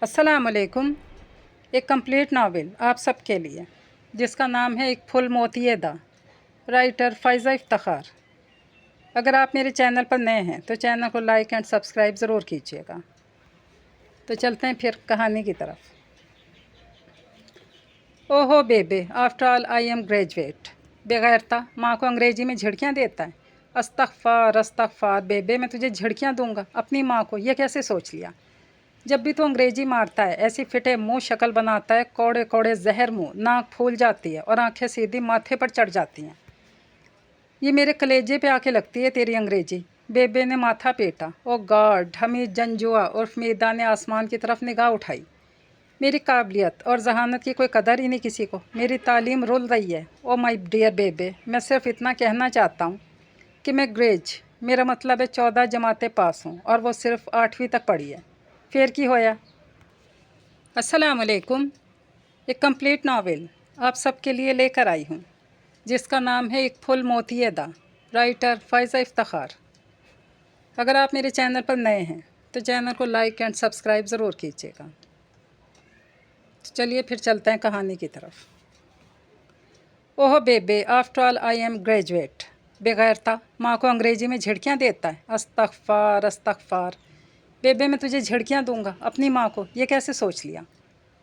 अस्सलाम वालेकुम। एक कंप्लीट नावल आप सबके लिए जिसका नाम है एक फुल मोतियेदा, राइटर फ़ाइज़ा इफ्तिखार। अगर आप मेरे चैनल पर नए हैं तो चैनल को लाइक एंड सब्सक्राइब ज़रूर कीजिएगा। तो चलते हैं फिर कहानी की तरफ। ओहो बेबे, after all I am graduate. बेगैरता माँ को अंग्रेज़ी में झिड़कियाँ देता है। अस्तगफार अस्तगफार बेबे, मैं तुझे झिड़कियाँ दूंगा अपनी माँ को, ये कैसे सोच लिया? जब भी तो अंग्रेजी मारता है ऐसी फिटे मुंह शक्ल बनाता है, कौड़े कौड़े जहर मुंह, नाक फूल जाती है और आंखें सीधी माथे पर चढ़ जाती हैं। ये मेरे कलेजे पे आके लगती है तेरी अंग्रेजी। बेबे ने माथा पेटा। ओ गॉड, हमीद जंजुआ उर्फ मीदा ने आसमान की तरफ निगाह उठाई। मेरी काबिलियत और जहानत की कोई कदर ही नहीं किसी को। मेरी तालीम रुल रही है। ओ माई डियर बेबे, मैं सिर्फ इतना कहना चाहता हूँ कि मैं ग्रेज, मेरा मतलब है 14 जमातें पास हूँ और वो सिर्फ 8वीं तक पढ़ी है। फिर की होया? अस्सलाम वालेकुम। एक कंप्लीट नावल आप सबके लिए लेकर आई हूँ जिसका नाम है एक फुल मोतियेदा, राइटर फ़ाइज़ा इफ्तिखार। अगर आप मेरे चैनल पर नए हैं तो चैनल को लाइक एंड सब्सक्राइब ज़रूर कीजिएगा। तो चलिए फिर चलते हैं कहानी की तरफ। ओह बेबे, after all I am graduate. बेगैरता माँ को अंग्रेज़ी में झिड़कियाँ देता है। अस्तगफार अस्तगफार बेबे, मैं तुझे झिड़कियाँ दूंगा अपनी माँ को, ये कैसे सोच लिया?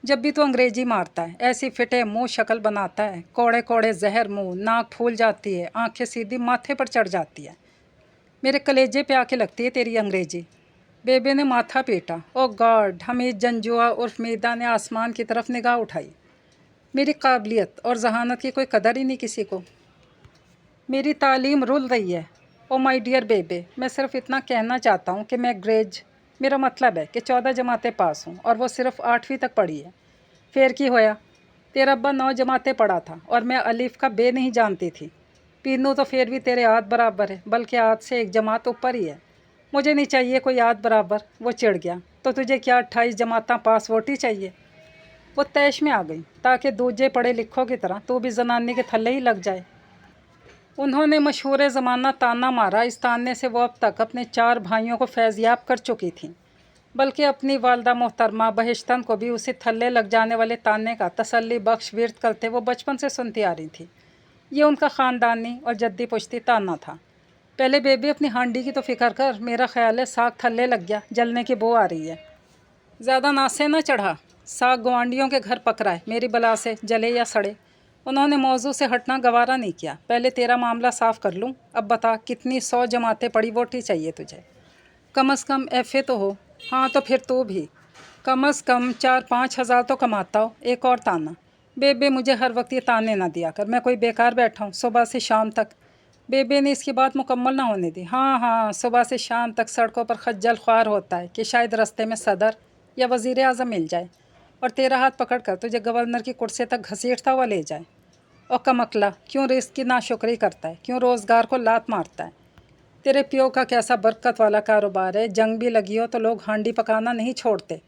जब भी तो अंग्रेजी मारता है ऐसी फिटे मुंह शक्ल बनाता है, कौड़े कौड़े जहर मुंह, नाक फूल जाती है, आंखें सीधी माथे पर चढ़ जाती है। मेरे कलेजे पे आके लगती है तेरी अंग्रेजी। बेबे ने माथा पीटा। ओ गॉड, हमीद जंजुआ उर्फ मीदा ने आसमान की तरफ निगाह उठाई। मेरी काबिलियत और जहानत की कोई कदर ही नहीं किसी को। मेरी तालीम रुल रही है। ओ माई डियर बेबे, मैं सिर्फ इतना कहना चाहता हूँ कि मैं ग्रेज, मेरा मतलब है कि 14 जमातें पास हूँ और वो सिर्फ 8वीं तक पढ़ी है। फिर की होया? तेरा अब्बा 9 जमातें पढ़ा था और मैं अलिफ का बे नहीं जानती थी। पीनू तो फिर भी तेरे आद बराबर है, बल्कि आद से एक जमात ऊपर ही है। मुझे नहीं चाहिए कोई आद बराबर। वो चिढ़ गया। तो तुझे क्या 28 जमातां पास वोटी चाहिए? वो तैश में आ गई ताकि दूजे पढ़े लिखों की तरह तू भी जनानी के थल्ले ही लग जाए। उन्होंने मशहूर ज़माना ताना मारा। इस ताने से वो अब तक अपने 4 भाइयों को फैज़याब कर चुकी थी, बल्कि अपनी वालदा मोहतरमा बहिश्तन को भी उसी थल्ले लग जाने वाले ताने का तसल्ली बख्श विर्द करते वो बचपन से सुनती आ रही थी। ये उनका ख़ानदानी और जद्दी पुश्ती ताना था। पहले बेबी अपनी हांडी की तो फ़िक्र कर, मेरा ख्याल है साग थल्ले लग गया, जलने की बू आ रही है। ज़्यादा नासे न चढ़ा, साग गुआंढियों के घर पक रहा है, मेरी बला से जले या सड़े। उन्होंने मौजू से हटना गवारा नहीं किया। पहले तेरा मामला साफ़ कर लूँ। अब बता, कितनी 100 जमातें पड़ी वोटी चाहिए तुझे? कम अज़ कम एफ़ए तो हो। हाँ तो फिर तू भी कम अज़ कम 4-5 हज़ार तो कमाता हो। एक और ताना। बेबे, मुझे हर वक्त ये ताने ना दिया कर, मैं कोई बेकार बैठा हूँ सुबह से शाम तक। बेबे ने इसकी बात मुकम्मल ना होने दी। हाँ हाँ, सुबह से शाम तक सड़कों पर खज्जल ख्वार होता है कि शायद रास्ते में सदर या वज़ीर आज़म मिल जाए और तेरा हाथ पकड़ कर तुझे गवर्नर की कुर्सी तक घसीटता हुआ ले जाए। और कमकला, क्यों रिस्क की नाशुक्री करता है, क्यों रोज़गार को लात मारता है? तेरे प्यो का कैसा बरकत वाला कारोबार है, जंग भी लगी हो तो लोग हांडी पकाना नहीं छोड़ते।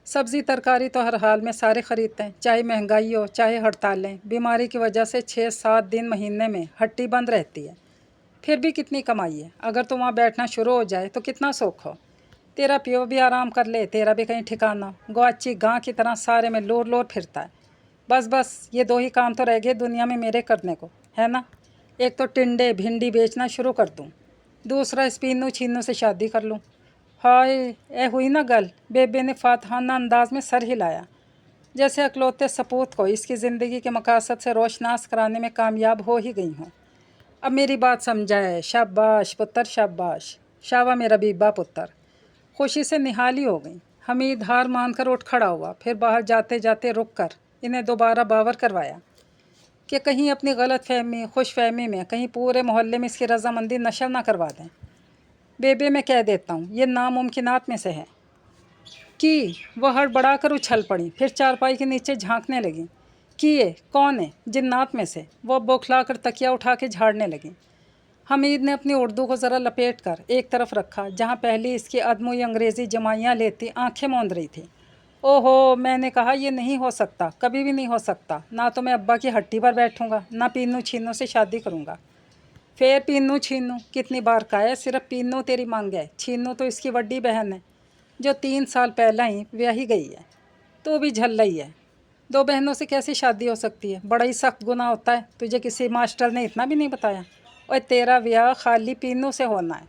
सब्ज़ी तरकारी तो हर हाल में सारे ख़रीदते हैं, चाहे महंगाई हो चाहे हड़तालें। बीमारी की वजह से 6-7 दिन महीने में हट्टी बंद रहती है। फिर भी कितनी कमाई है। अगर तो वहाँ बैठना शुरू हो जाए तो कितना सुख हो। तेरा प्यो भी आराम कर ले, तेरा भी कहीं ठिकाना। गुआची गां की तरह सारे में लोर लोर फिरता है। बस बस, ये 2 ही काम तो रह गए दुनिया में मेरे करने को, है ना? एक तो टिंडे भिंडी बेचना शुरू कर दूँ, दूसरा स्पीनू छीनू से शादी कर लूँ। हाय, ए हुई ना गल। बेबे ने फातहाना अंदाज में सर हिलाया, जैसे अकलौते सपूत को इसकी ज़िंदगी के मकासद से रोशनास कराने में कामयाब हो ही गई हूँ। अब मेरी बात समझाए। शाबाश पुत्र शाबाश, शावा मेरा बीबा पुत्र। खुशी से निहाली हो गई। हमीद हार मानकर उठ खड़ा हुआ, फिर बाहर जाते जाते रुक कर इन्हें दोबारा बावर करवाया कि कहीं अपनी गलत फहमी खुश फहमी में कहीं पूरे मोहल्ले में इसकी रजामंदी नशर ना करवा दें। बेबे, मैं कह देता हूँ ये नामुमकिनात में से है। कि वह हड़बड़ा कर उछल पड़ी, फिर चारपाई के नीचे झांकने लगी। कि ये कौन है? जिन्नात में से। वो बौखला कर तकिया उठा के झाड़ने लगी। हमीद ने अपनी उर्दू को ज़रा लपेट कर एक तरफ रखा, जहाँ पहले इसकी अदमुई अंग्रेज़ी जमाइयाँ लेती आंखें मूंद रही थी। ओहो, मैंने कहा ये नहीं हो सकता, कभी भी नहीं हो सकता। ना तो मैं अब्बा की हट्टी पर बैठूँगा, ना पीनू छीनू से शादी करूँगा। फिर पीनू छीनू कितनी बार का है? सिर्फ पीनू तेरी मांग है, छीनू तो इसकी बड़ी बहन है। जो 3 साल पहले ही ब्याही गई है। तू भी झल रही है। 2 बहनों से कैसी शादी हो सकती है? बड़ा ही सख्त गुनाह होता है। तुझे किसी मास्टर ने इतना भी नहीं बताया? और तेरा ब्याह खाली पीनों से होना है,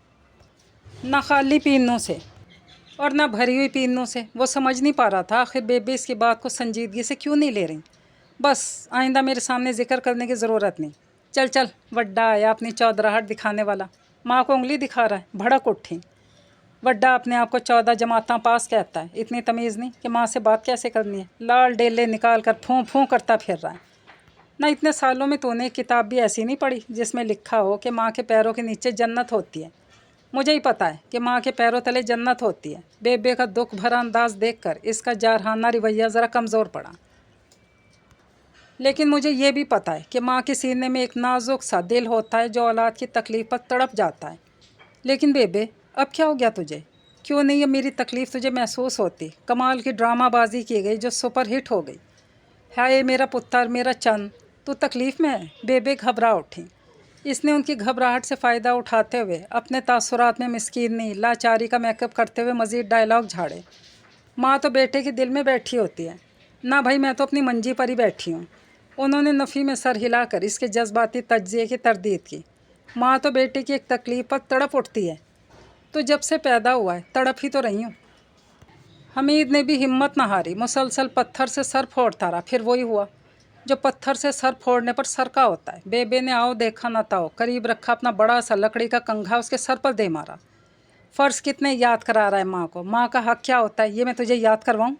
ना खाली पीनों से और ना भरी हुई पीनों से। वो समझ नहीं पा रहा था आखिर बेबे इसकी बात को संजीदगी से क्यों नहीं ले रही। बस आइंदा मेरे सामने जिक्र करने की ज़रूरत नहीं। चल चल, वड्डा आया अपनी चौधराहट दिखाने वाला, माँ को उंगली दिखा रहा है। भड़क उठी। वड्डा अपने आप को 14 जमातां पास कहता है। इतनी तमीज़ नहीं कि माँ से बात कैसे करनी है। लाल डेले निकाल कर फूं फूं करता फिर रहा है। ना इतने सालों में तूने एक किताब भी ऐसी नहीं पढ़ी जिसमें लिखा हो कि माँ के पैरों के नीचे जन्नत होती है। मुझे ही पता है कि माँ के पैरों तले जन्नत होती है। बेबे का दुख भरा अंदाज देखकर इसका जारहाना रवैया ज़रा कमज़ोर पड़ा। लेकिन मुझे ये भी पता है कि माँ के सीने में एक नाजुक सा दिल होता है जो औलाद की तकलीफ़ पर तड़प जाता है। लेकिन बेबे, अब क्या हो गया तुझे? क्यों नहीं ये मेरी तकलीफ़ तुझे महसूस होती? कमाल की ड्रामाबाजी की गई जो सुपर हिट हो गई। हाय मेरा पुत्र, मेरा चंद, तू तकलीफ़ में है? बेबे घबरा उठी। इसने उनकी घबराहट से फ़ायदा उठाते हुए अपने तासुरात में मिस्कीनी लाचारी का मेकअप करते हुए मज़ीद डायलॉग झाड़े। माँ तो बेटे के दिल में बैठी होती है ना भाई, मैं तो अपनी मंजी पर ही बैठी हूँ। उन्होंने नफ़ी में सर हिलाकर इसके जज्बाती तज्जिए की तरदीद की। माँ तो बेटे की एक तकलीफ़ पर तड़प उठती है। तो जब से पैदा हुआ है तड़प ही तो रही हूँ। हमीद ने भी हिम्मत न हारी, मुसलसल पत्थर से सर फोड़ता रहा। फिर वही हुआ जो पत्थर से सर फोड़ने पर सर का होता है। बेबे ने आओ देखा न ताओ करीब रखा अपना बड़ा सा लकड़ी का कंघा उसके सर पर दे मारा। फ़र्ज़ कितने याद करा रहा है माँ को। माँ का हक़ क्या होता है ये मैं तुझे याद करवाऊँ?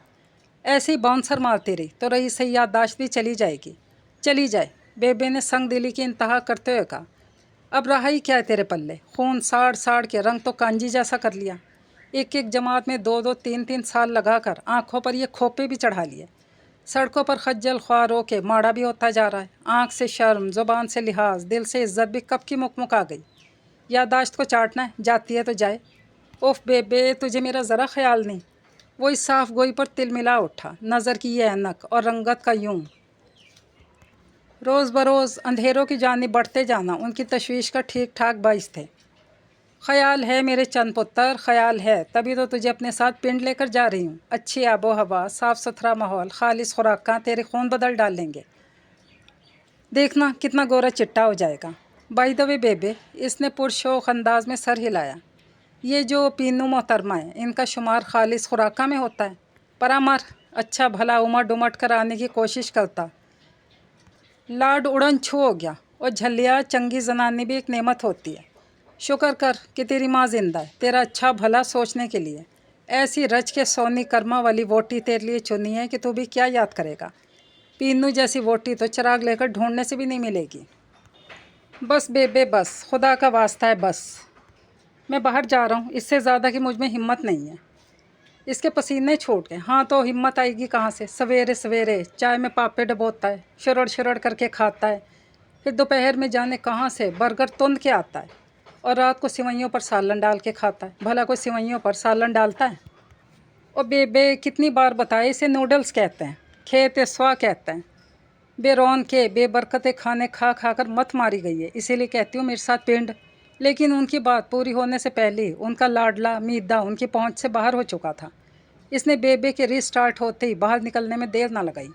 ऐसे ही बाउंसर मारती रही तो रही सही याददाश्त भी चली जाएगी। चली जाए, बेबे ने संग दिली की इंतहा करते हुए कहा। अब रहा ही क्या है तेरे पल्ले? खून साड़ साड़ के रंग तो कांजी जैसा कर लिया। एक एक जमात में 2-2 3-3 साल लगाकर आँखों पर ये खोपे भी चढ़ा लिए। सड़कों पर खज्जल ख्वार हो के माड़ा भी होता जा रहा है। आँख से शर्म, ज़ुबान से लिहाज, दिल से इज्जत भी कब की मुकमुक आ गई। याददाश्त को चाटना है, जाती है तो जाए। उफ बेबे, तुझे मेरा ज़रा ख्याल नहीं। वही साफ गोई पर तिल मिला उठा। नज़र की ये ऐनक और रंगत का यूं रोज़ बरोज़ अंधेरों की जानिब बढ़ते जाना उनकी तशवीश का ठीक ठाक बाइस थे। ख्याल है मेरे चंद पुत्र, ख्याल है, तभी तो तुझे अपने साथ पिंड लेकर जा रही हूँ। अच्छी आबो हवा, साफ़ सुथरा माहौल, खालिश खुराक तेरे खून बदल डालेंगे। देखना कितना गोरा चिट्टा हो जाएगा। बाय द वे बेबे, इसने पुरशौक अंदाज में सर हिलाया, ये जो पीनू मोहतरमा है इनका शुमार खालिश खुराका में होता है। परामर अच्छा भला उमड़ उमड़ कर आने की कोशिश करता। लाड उड़न छू हो गया। और झल्लिया चंगी जनानी भी एक नेमत होती है। शुक्र कर कि तेरी माँ जिंदा है, तेरा अच्छा भला सोचने के लिए। ऐसी रच के सोनी कर्मा वाली वोटी तेरे लिए चुनी है कि तू भी क्या याद करेगा। पीनू जैसी वोटी तो चिराग लेकर ढूंढने से भी नहीं मिलेगी। बस बेबे बस, खुदा का वास्ता है बस। मैं बाहर जा रहा हूँ, इससे ज़्यादा कि मुझ में हिम्मत नहीं है। इसके पसीने छूट गए। हाँ तो हिम्मत आएगी कहाँ से? सवेरे सवेरे चाय में पापे डबोता है, शरड़ शरड़ करके खाता है। फिर दोपहर में जाने कहाँ से बर्गर तुंद के आता है और रात को सिवैयों पर सालन डाल के खाता है। भला कोई सिवैयों पर सालन डालता है? और बेबे कितनी बार बताए, इसे नूडल्स कहते हैं, खेत स्वा कहते हैं। बेरौन के बेबरकते खाने खा खा कर मत मारी गई है, इसीलिए कहती हूँ मेरे साथ पिंड। लेकिन उनकी बात पूरी होने से पहले उनका लाडला मीदा उनकी पहुंच से बाहर हो चुका था। इसने बेबे के रीस्टार्ट होते ही बाहर निकलने में देर ना लगाई।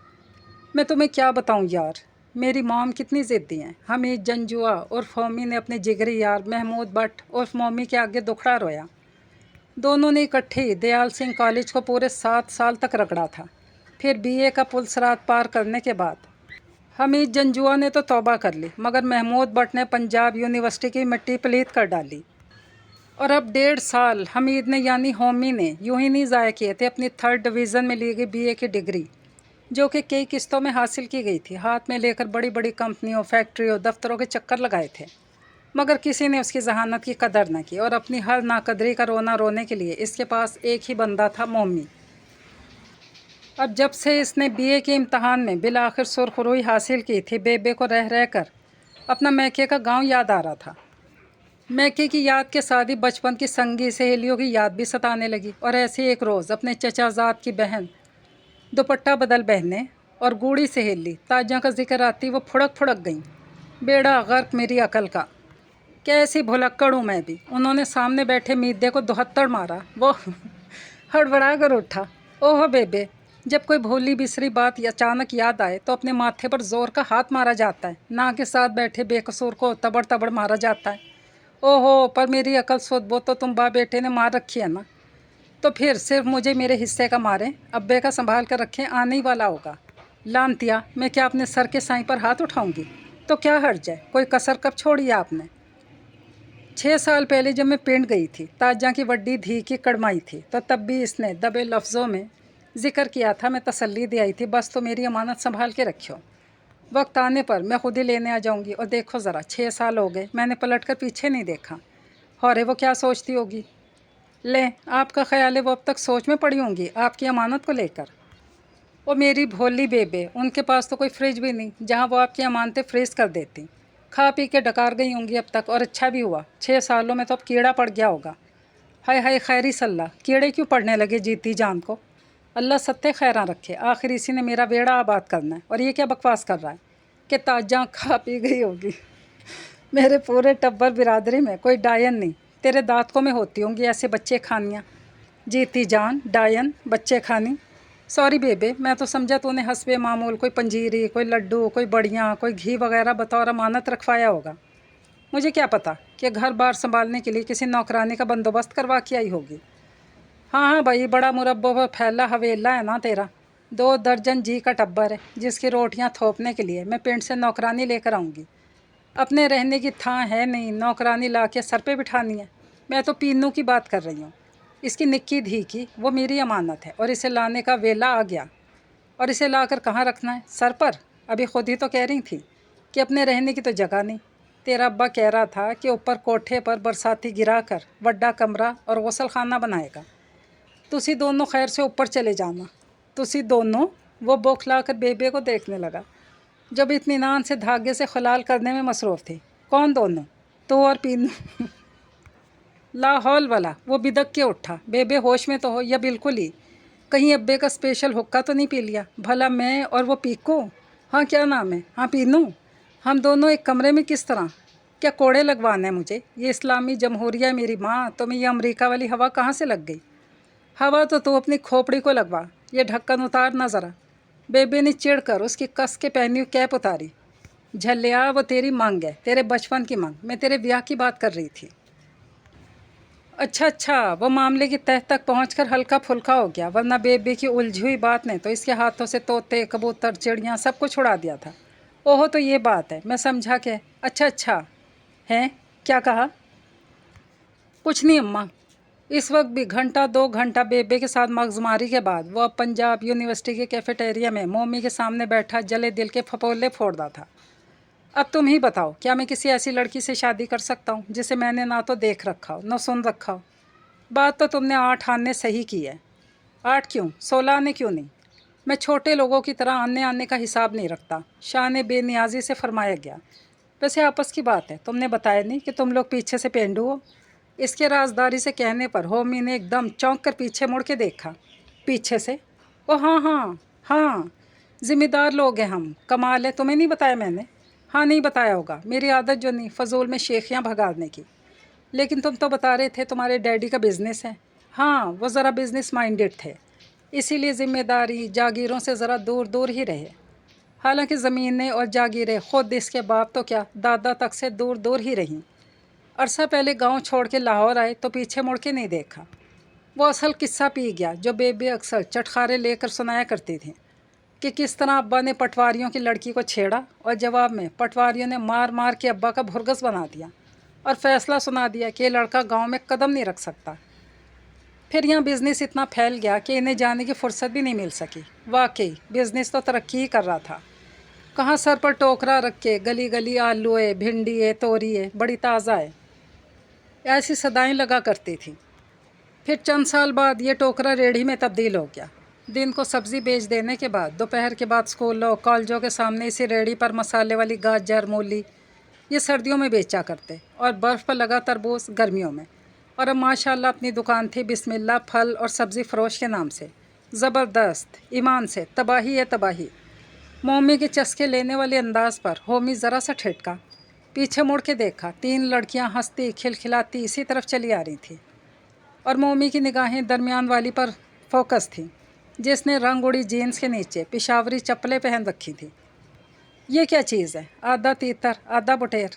मैं तुम्हें क्या बताऊं यार, मेरी मॉम कितनी ज़िद्दी हैं। हमीद जंजुआ और मम्मी ने अपने जिगरी यार महमूद भट्ट और मम्मी के आगे दुखड़ा रोया। दोनों ने इकट्ठे ही दयाल सिंह कॉलेज को पूरे 7 साल तक रगड़ा था। फिर बीए का पुलसरात पार करने के बाद हमीद जंजुआ ने तो तौबा कर ली, मगर महमूद भट्ट ने पंजाब यूनिवर्सिटी की मिट्टी पलीत कर डाली। और अब 1.5 साल हमीद ने यानी होमी ने यूं ही नहीं ज़ाया किए थे अपनी 3rd डिवीज़न में ली गई बीए की डिग्री, जो कि कई किस्तों में हासिल की गई थी। हाथ में लेकर बड़ी बड़ी कंपनियों, फैक्ट्रियों, दफ्तरों के चक्कर लगाए थे, मगर किसी ने उसकी जहानत की कदर न की। और अपनी हर नाकदरी का रोना रोने के लिए इसके पास एक ही बंदा था, मोमी। अब जब से इसने बीए के इम्तहान में बिलाखिर सुरखरुई हासिल की थी, बेबे को रह रह कर अपना मैके का गांव याद आ रहा था। मैके की याद के साथ ही बचपन की संगी सहेलियों की याद भी सताने लगी। और ऐसे एक रोज़ अपने चचाजाद की बहन दुपट्टा बदल बहने और गूढ़ी सहेली ताजा का जिक्र आती वो फुड़क फुड़क गईं। बेड़ा गर्क मेरी अकल का, कैसी भुलक्कड़ हूँ मैं भी। उन्होंने सामने बैठे मीदे को 72 मारा। वो हड़बड़ा कर उठा। ओहो बेबे, जब कोई भोली बिसरी बात अचानक याद आए तो अपने माथे पर जोर का हाथ मारा जाता है, ना के साथ बैठे बेकसूर को तबड़ तबड़ मारा जाता है। ओहो, पर मेरी अकल सोच तो तुम बाप बेटे ने मार रखी है ना, तो फिर सिर्फ मुझे मेरे हिस्से का मारे, अब्बे का संभाल कर रखें, आने ही वाला होगा। लानतिया, मैं क्या अपने सर के साईं पर हाथ उठाऊंगी? तो क्या हर्ज है, कोई कसर कब छोड़ी है आपने? 6 साल पहले जब मैं पिंड गई थी, ताजा की वड्डी धी की कड़माई थी, तो तब भी इसने दबे लफ्ज़ों में जिक्र किया था। मैं तसल्ली दे आई थी, बस तो मेरी अमानत संभाल के रखियो, वक्त आने पर मैं खुद ही लेने आ जाऊंगी। और देखो ज़रा, 6 साल हो गए, मैंने पलट कर पीछे नहीं देखा। और वो क्या सोचती होगी? ले, आपका ख्याल है वो अब तक सोच में पड़ी होंगी आपकी अमानत को लेकर। वो मेरी भोली बेबे, उनके पास तो कोई फ्रिज भी नहीं जहाँ वो आपकी अमानतें फ्रीज कर देती। खा पी के डकार गई होंगी अब तक, और अच्छा भी हुआ। 6 सालों में तो अब कीड़ा पड़ गया होगा। हाय हाय, खैरी सल्ला, कीड़े क्यों पड़ने लगे जीती जान को? अल्लाह सत्ते खैरा रखे। आखिर इसी ने मेरा बेड़ा आबाद करना है। और ये क्या बकवास कर रहा है कि ताजा खा पी गई होगी? मेरे पूरे टब्बर बिरादरी में कोई डायन नहीं। तेरे दांतों में होती होंगी ऐसे बच्चे खानियाँ। जीती जान, डायन, बच्चे खानी। सॉरी बेबे, मैं तो समझा तूने हस्बे मामूल कोई पंजीरी, कोई लड्डू, कोई बड़ियाँ, कोई घी वगैरह बतौर अमानत रखवाया होगा। मुझे क्या पता कि घर बार संभालने के लिए किसी नौकरानी का बंदोबस्त करवा के आई होगी। हाँ हाँ भाई, बड़ा मुरब्बो व फैला हवेला है ना तेरा। 2 दर्जन जी का टब्बर है जिसकी रोटियां थोपने के लिए मैं पिंड से नौकरानी लेकर आऊँगी। अपने रहने की थां है नहीं, नौकरानी ला के सर पे बिठानी है। मैं तो पीनू की बात कर रही हूँ, इसकी निक्की धी की। वो मेरी अमानत है और इसे लाने का वेला आ गया। और इसे लाकर कहाँ रखना है? सर पर? अभी खुद ही तो कह रही थी कि अपने रहने की तो जगह नहीं। तेरा अब्बा कह रहा था कि ऊपर कोठे पर बरसाती गिरा कर बड़ा कमरा और गसल खाना बनाएगा। तुसी दोनों खैर से ऊपर चले जाना। तुसी दोनों? वो बौखला कर बेबे को देखने लगा, जब इत्मीनान से धागे से खलाल करने में मसरूफ़ थी। कौन दोनों? तो और पीनू। लाहौल वाला, वो बिदक के उठा। बेबे होश में तो हो या बिल्कुल ही? कहीं अब्बे का स्पेशल हुक्का तो नहीं पी लिया? भला मैं और वो पीको, हाँ क्या नाम है, हाँ पीनू, हम दोनों एक कमरे में किस तरह? क्या कोड़े लगवाना है मुझे? ये इस्लामी जमहूरिया है मेरी माँ, तो मैं ये अमेरिका वाली हवा कहाँ से लग गई? हवा तो तू अपनी खोपड़ी को लगवा। ये ढक्कन उतार ना ज़रा। बेबे ने चिढ़ कर उसकी कस के पहनी हुई कैप उतारी। झल्लिया, वो तेरी मांग है, तेरे बचपन की मांग। मैं तेरे ब्याह की बात कर रही थी। अच्छा अच्छा, वो मामले की तह तक पहुंचकर हल्का फुल्का हो गया, वरना बेबे की उलझी हुई बात ने तो इसके हाथों से तोते, कबूतर, चिड़ियाँ सब कुछ उड़ा दिया था। ओहो, तो ये बात है, मैं समझा के। अच्छा अच्छा है, क्या कहा? कुछ नहीं अम्मा। इस वक्त भी घंटा 2 घंटा बेबे के साथ मगजमारी के बाद वो अब पंजाब यूनिवर्सिटी के कैफेटेरिया में मोमी के सामने बैठा जले दिल के फपोले फोड़ रहा था। अब तुम ही बताओ, क्या मैं किसी ऐसी लड़की से शादी कर सकता हूँ जिसे मैंने ना तो देख रखा हो ना सुन रखा हो? बात तो तुमने 8 आने सही की है। 8 क्यों, 16 आने क्यों नहीं? मैं छोटे लोगों की तरह आने आने का हिसाब नहीं रखता। शाह ने बेनियाजी से फरमाया गया। वैसे आपस की बात है, तुमने बताया नहीं कि तुम लोग पीछे से पेंडू हो? इसके राजदारी से कहने पर होमी ने एकदम चौंक कर पीछे मुड़ के देखा। पीछे से? ओ हाँ हाँ हाँ, ज़िम्मेदार लोग हैं हम। कमाल है, तुम्हें नहीं बताया मैंने? हाँ, नहीं बताया होगा, मेरी आदत जो नहीं फजूल में शेखियाँ भगाड़ने की। लेकिन तुम तो बता रहे थे तुम्हारे डैडी का बिज़नेस है। हाँ, वो ज़रा बिज़नेस माइंडेड थे, इसीलिए ज़िम्मेदारी जागीरों से ज़रा दूर दूर ही रहे। हालांकि ज़मीनें और जागीरें ख़ुद इसके बाप तो क्या दादा तक से दूर दूर ही रहीं। अरसा पहले गांव छोड़ के लाहौर आए तो पीछे मुड़ के नहीं देखा। वो असल किस्सा पी गया जो बेबे अक्सर चटखारे लेकर सुनाया करती थी, कि किस तरह अब्बा ने पटवारियों की लड़की को छेड़ा और जवाब में पटवारियों ने मार मार के अब्बा का भुरगस बना दिया और फैसला सुना दिया कि ये लड़का गांव में कदम नहीं रख सकता। फिर यहाँ बिज़नेस इतना फैल गया कि इन्हें जाने की फुर्सत भी नहीं मिल सकी। वाकई बिज़नेस तो तरक्की ही कर रहा था। कहाँ सर पर टोकरा रख के गली गली आलू है, भिंडी है, तोरी है, बड़ी ताज़ा है, ऐसी सदाएं लगा करती थी। फिर चंद साल बाद ये टोकरा रेढ़ी में तब्दील हो गया। दिन को सब्ज़ी बेच देने के बाद दोपहर के बाद स्कूलों कॉलेजों के सामने इसी रेढ़ी पर मसाले वाली गाजर, मूली ये सर्दियों में बेचा करते, और बर्फ़ पर लगा तरबूज गर्मियों में। और अब माशाल्लाह अपनी दुकान थी बिस्मिल्लाह फल और सब्ज़ी फ़रोश के नाम से। ज़बरदस्त, ईमान से तबाही है तबाही। मोमी के चस्के लेने वाले अंदाज पर होमी ज़रा सा ठिठका। पीछे मुड़ के देखा, 3 लड़कियां हंसती खिलखिलाती इसी तरफ चली आ रही थी। और मोमी की निगाहें दरमियान वाली पर फोकस थी, जिसने रंग उड़ी जीन्स के नीचे पिशावरी चप्पलें पहन रखी थी। ये क्या चीज़ है? आधा तीतर आधा बुटेर,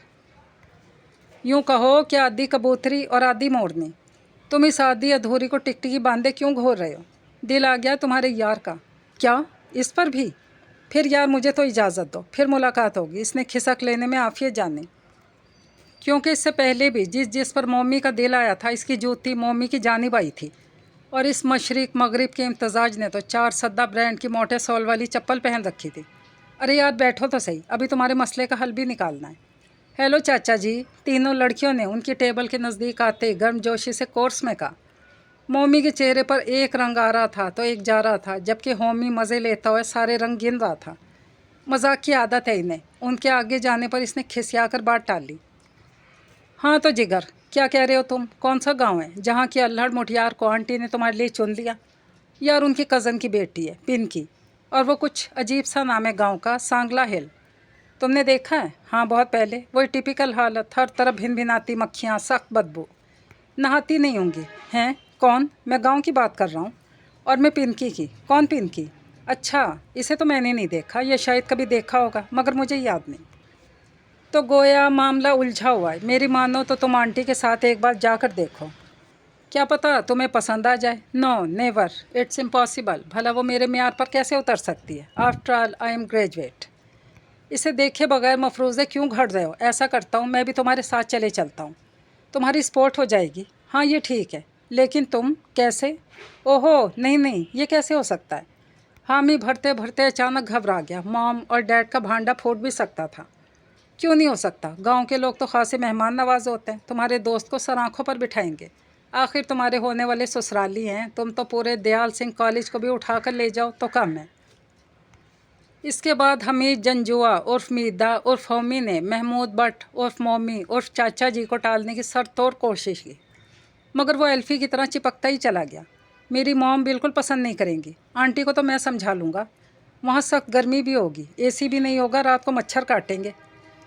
यूँ कहो कि आधी कबूतरी और आधी मोरनी। तुम इस आधी अधूरी को टिकटिकी बांधे क्यों घोर रहे हो? दिल आ गया तुम्हारे यार का। क्या इस पर भी? फिर यार मुझे तो इजाज़त दो, फिर मुलाकात होगी। इसने खिसक लेने में आफियत जानी, क्योंकि इससे पहले भी जिस जिस पर मोमी का दिल आया था, इसकी जूती मोमी की जानिब आई थी। और इस मशरिक मगरिब के इम्तजाज ने तो 4 सद्दा ब्रांड की मोटे सोल वाली चप्पल पहन रखी थी। अरे यार बैठो तो सही, अभी तुम्हारे मसले का हल भी निकालना है। हेलो चाचा जी, तीनों लड़कियों ने उनकी टेबल के नज़दीक आते गर्मजोशी से कोर्स में कहा। मोमी के चेहरे पर एक रंग आ रहा था तो एक जा रहा था, जबकि होमी मज़े लेता हुआ सारे रंग गिन रहा था। मजाक की आदत है इन्हें। उनके आगे जाने पर इसने खिसिया कर बात टाल ली। हाँ तो जिगर, क्या कह रहे हो तुम? कौन सा गांव है जहाँ की अल्हड़ मुठियार को आंटी ने तुम्हारे लिए चुन लिया? यार उनकी कज़न की बेटी है, पिंकी, और वो कुछ अजीब सा नाम है गांव का, सांगला हिल। तुमने देखा है? हाँ बहुत पहले। वही टिपिकल हालत, हर तरफ भिन भिनाती मक्खियाँ, सख्त बदबू। नहाती नहीं होंगी। हैं? कौन? मैं गांव की बात कर रहा हूँ। और मैं पिंकी की। कौन पिंकी? अच्छा, इसे तो मैंने नहीं देखा, या शायद कभी देखा होगा मगर मुझे याद नहीं। तो गोया मामला उलझा हुआ है। मेरी मानो तो तुम आंटी के साथ एक बार जाकर देखो, क्या पता तुम्हें पसंद आ जाए। No never, it's impossible. भला वो मेरे म्यार पर कैसे उतर सकती है? After all I am graduate. इसे देखे बगैर मफरूज़े क्यों घड़ रहे हो? ऐसा करता हूँ, मैं भी तुम्हारे साथ चले चलता हूँ, तुम्हारी स्पोर्ट हो जाएगी। हाँ ये ठीक है, लेकिन तुम कैसे? ओहो नहीं नहीं, ये कैसे हो सकता है? हामी भरते भरते अचानक घबरा गया। मॉम और डैड का भांडा फूट भी सकता था। क्यों नहीं हो सकता? गांव के लोग तो खासे मेहमान नवाज होते हैं। तुम्हारे दोस्त को सर आँखों पर बिठाएंगे। आखिर तुम्हारे होने वाले ससुराली हैं। तुम तो पूरे दयाल सिंह कॉलेज को भी उठा कर ले जाओ तो कम है। इसके बाद हमीद जंजुआ उर्फ मीदा उर्फ होमी ने महमूद भट्ट उर्फ मोमी उर्फ चाचा जी को टालने की सरतोड़ कोशिश की, मगर वो एल्फ़ी की तरह चिपकता ही चला गया। मेरी मॉम बिल्कुल पसंद नहीं करेंगी। आंटी को तो मैं समझा लूँगा। वहाँ सख्त गर्मी भी होगी, एसी भी नहीं होगा, रात को मच्छर काटेंगे।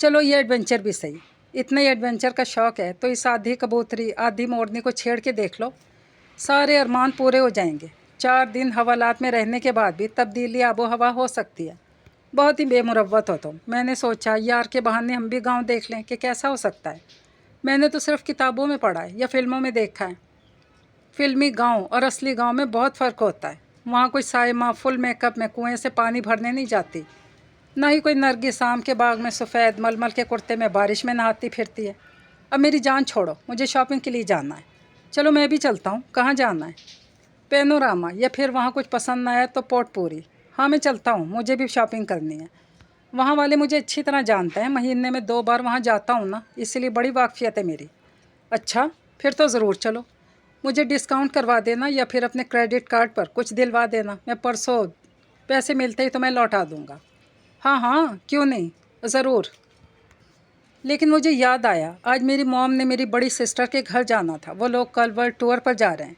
चलो ये एडवेंचर भी सही। इतने एडवेंचर का शौक़ है तो इस आधी कबूतरी आधी मोरनी को छेड़ के देख लो, सारे अरमान पूरे हो जाएंगे। 4 दिन हवालात में रहने के बाद भी तब्दीली आबो हवा हो सकती है। बहुत ही बेमुरव्वत हो तुम। मैंने सोचा यार के बहाने हम भी गांव देख लें कि कैसा हो सकता है। मैंने तो सिर्फ किताबों में पढ़ा है या फिल्मों में देखा है। फिल्मी गांव और असली गांव में बहुत फ़र्क होता है। वहाँ कोई साइमा फुल मेकअप में कुएं से पानी भरने नहीं जाती, ना ही कोई नरगिस आम के बाग में सफ़ेद मलमल के कुर्ते में बारिश में नहाती फिरती है। अब मेरी जान छोड़ो, मुझे शॉपिंग के लिए जाना है। चलो मैं भी चलता हूँ। कहाँ जाना है? पेनोरामा, या फिर वहाँ कुछ पसंद ना आया तो पोटपूरी। हाँ मैं चलता हूँ, मुझे भी शॉपिंग करनी है। वहाँ वाले मुझे अच्छी तरह जानते हैं, महीने में 2 बार वहाँ जाता हूँ ना, इसलिए बड़ी वाकफियत है मेरी। अच्छा फिर तो ज़रूर चलो। मुझे डिस्काउंट करवा देना या फिर अपने क्रेडिट कार्ड पर कुछ दिलवा देना। मैं परसों पैसे मिलते ही तुम्हें लौटा दूँगा। हाँ हाँ क्यों नहीं, ज़रूर। लेकिन मुझे याद आया, आज मेरी मॉम ने मेरी बड़ी सिस्टर के घर जाना था। वो लोग कल वर्ल्ड टूर पर जा रहे हैं,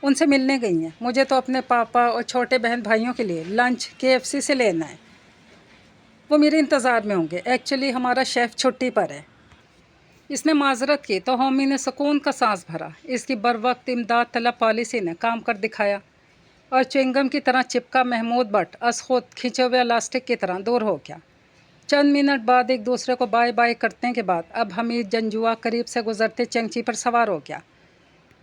उनसे मिलने गई हैं। मुझे तो अपने पापा और छोटे बहन भाइयों के लिए लंच KFC से लेना है। वो मेरे इंतज़ार में होंगे। एक्चुअली हमारा शेफ़ छुट्टी पर है। इसने माजरत की तो होमी ने सुकून का सांस भरा। इसकी बरवक्त इमदाद तलब पॉलिसी ने काम कर दिखाया और च्युइंगम की तरह चिपका महमूद भट्ट अस खुद खिंचे हुए इलास्टिक की तरह दूर हो गया। चंद मिनट बाद एक दूसरे को बाय बाय करने के बाद अब हमीद जंजुआ करीब से गुजरते चंगची पर सवार हो गया,